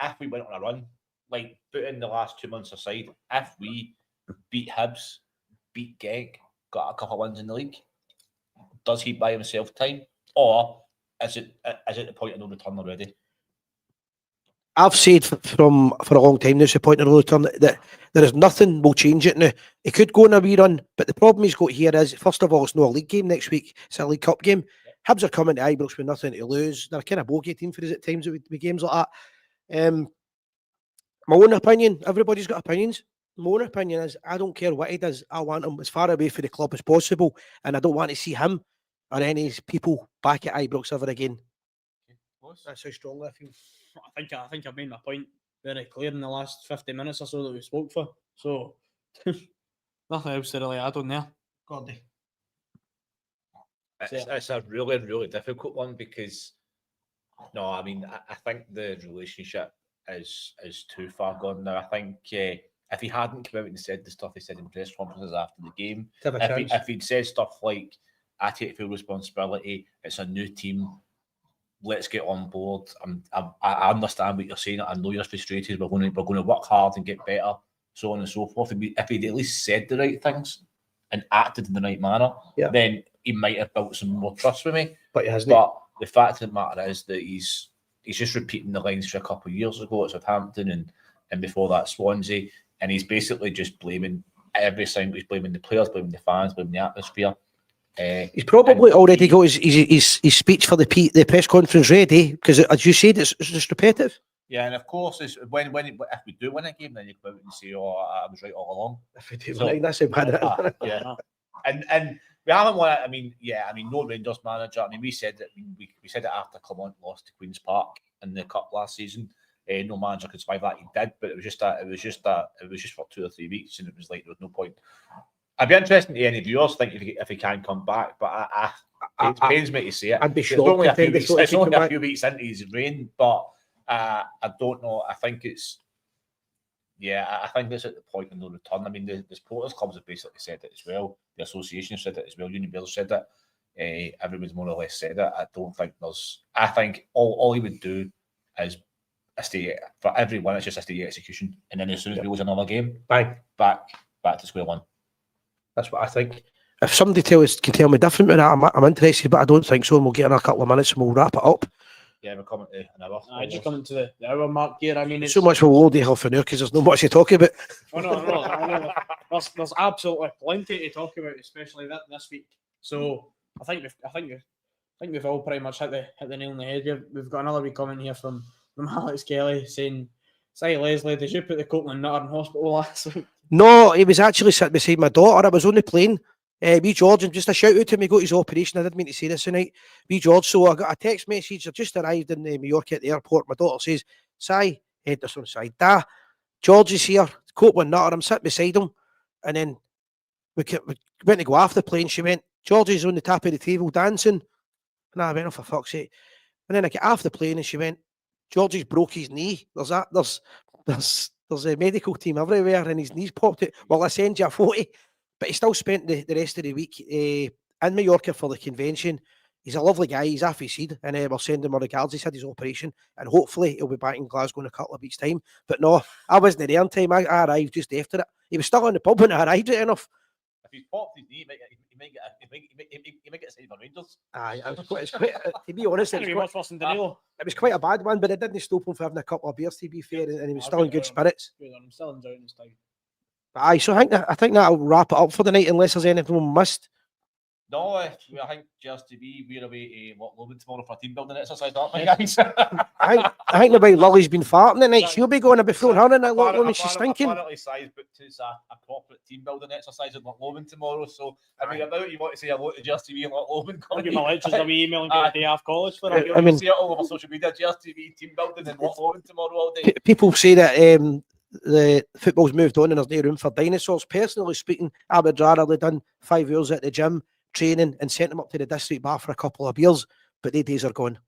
If we went on a run, like putting the last 2 months aside, if we beat Hibs, beat Genk, got a couple of wins in the league, does he buy himself time, or is it the point of no return already? I've said for a long time, there's a point of no return that there is nothing will change it now. It could go on a wee run, but the problem he's got here is, first of all, it's not a league game next week. It's a League Cup game. Hibs are coming to IBROX with nothing to lose. They're a kind of bogey team for us at times with games like that. My own opinion, everybody's got opinions. My own opinion is, I don't care what he does. I want him as far away from the club as possible, and I don't want to see him or any of his people back at IBROX ever again. That's how strongly I feel. I think I've made my point very clear in the last 50 minutes or so that we spoke for. So nothing else to really add on there. Gordy. It's a really, really difficult one because, no, I mean, I think the relationship is too far gone now. I think if he hadn't come out and said the stuff he said in press conferences after the game, if he'd said stuff like, I take full responsibility, it's a new team, let's get on board. I understand what you're saying. I know you're frustrated. We're going to work hard and get better, so on and so forth. If he'd at least said the right things and acted in the right manner, then he might have built some more trust with me. But he hasn't. But the fact of the matter is that he's just repeating the lines from a couple of years ago at Southampton and before that Swansea, and he's basically just blaming everything. He's blaming the players, blaming the fans, blaming the atmosphere. He's probably And already he- got his speech for the press conference ready, because as you said, it's just repetitive. Yeah, and of course, it's when if we do win a game, then you come out and say, "Oh, I was right all along." If we do So- win, that's a bad. Yeah, and we haven't won. I mean, no Rangers manager. I mean, we said that we said it after Clement lost to Queen's Park in the cup last season. No manager could survive that. He did, but it was just for 2 or 3 weeks, and it was like there was no point. I'd be interested to any viewers think if he can come back, but it pains me to say it. I'd be It's shocked only a if few they weeks. thought he It's could only come a back. few weeks into his reign, but I don't know. I think it's. Yeah, I think it's at the point of no return. I mean, the supporters clubs have basically said it as well. The association said it as well. Union Bears said it. Everyone's more or less said it. I don't think there's. I think all he would do is a stay for everyone. It's just a stay execution, and then as soon as we lose another game, Bang. back to square one. That's what I think. If somebody can tell me different with that, I'm interested, but I don't think so. And we'll get in a couple of minutes and we'll wrap it up. Yeah, we're coming to an hour. I just coming to the hour mark here. I mean, it's So much for Lodi Hill for now, because there's not much to talk about. Oh no, I know. There's absolutely plenty to talk about, especially this week. So I think we've all pretty much hit the nail on the head. We've got another wee comment here from Alex Kelly saying, "Say Leslie, did you put the Copeland Nutter in hospital last week?" No, he was actually sitting beside my daughter. I was on the plane. Wee George, and just a shout out to him. He got his operation. I didn't mean to say this tonight. Wee George. So I got a text message. I just arrived in Mallorca at the airport. My daughter says, "Si, Henderson side, Da, George is here. Copeland Nutter. I'm sitting beside him." And then we went to go off the plane. She went, "George is on the top of the table dancing." And I went, "Oh, for fuck's sake." And then I get off the plane and she went, "George's broke his knee. There's a medical team everywhere and his knee's popped out." Well, I send you a photo. But he still spent the rest of the week in Mallorca for the convention. He's a lovely guy. He's off his seed, and we're sending him our regards. He's had his operation, and hopefully he'll be back in Glasgow in a couple of weeks' time. But no, I wasn't there in time. I arrived just after it. He was still in the pub when I arrived, right enough. If he's popped his knee, he might get a save for Rangers. Aye, it's quite, to be honest, It's much worse than Danilo. it was quite a bad one, but it didn't stop him from having a couple of beers, to be fair, and he was still in good spirits. I'm still enjoying this time. Aye, so I think that'll wrap it up for the night, unless there's anything we missed. No, I think just to be, we're away to Lothlowman tomorrow for a team building exercise, aren't we, guys? I think the way Lily's been farting tonight, she'll be going to be throwing her in that lot when she's stinking. Apparently, Si's booked to a corporate team building exercise in Lothlowman tomorrow. So, I mean, I know you want to say hello to Just TV in Lothlowman. I'll give my lectures a wee email and get a day off college for it. I mean, see it all over social media. Just TV team building in Lothlowman tomorrow all day. People say that the football's moved on and there's no room for dinosaurs. Personally speaking, I would rather they'd done 5 hours at the gym training and sent them up to the district bar for a couple of beers, but their days are gone.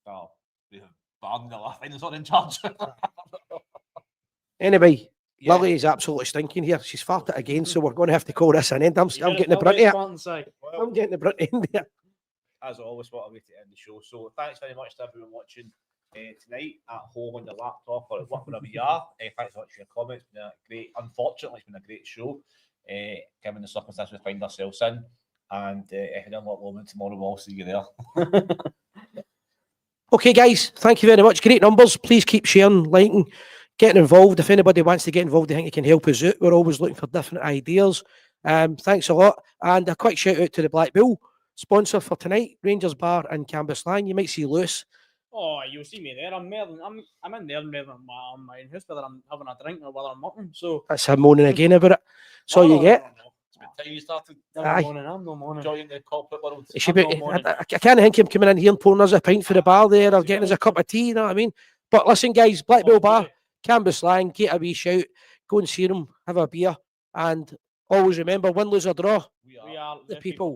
Oh, we have Barden, the last dinosaur in charge. Anyway, Yeah. Lily is absolutely stinking here. She's farted again, so we're going to have to call this an end. I'm getting the brunt of it. I'm getting the brunt end there. As always, what a way to end the show. So thanks very much to everyone watching tonight at home on the laptop or wherever you are. Thanks so much for your comments. It's been a great, unfortunately, it's been a great show. Given the circumstances we find ourselves in. And if you're in Lothlowman tomorrow, we'll see you there. Okay, guys, thank you very much. Great numbers. Please keep sharing, liking, getting involved. If anybody wants to get involved, I think you can help us out. We're always looking for different ideas. Thanks a lot. And a quick shout out to the Black Bull sponsor for tonight, Rangers Bar in Cambuslang. You might see Lewis. Oh, you'll see me there. I'm in there more than my own house, whether I'm having a drink or whether I'm working. So That's him moaning again about it. So you get. It's been time you started I'm no morning. enjoying the corporate world. It should be, I can't think him coming in here and pouring us a pint for the bar there or getting us a cup of tea, you know what I mean? But listen, guys, Black Bull Bar, Cambuslang, get a wee shout, go and see them, have a beer, and always remember, win, lose or draw, We are the people.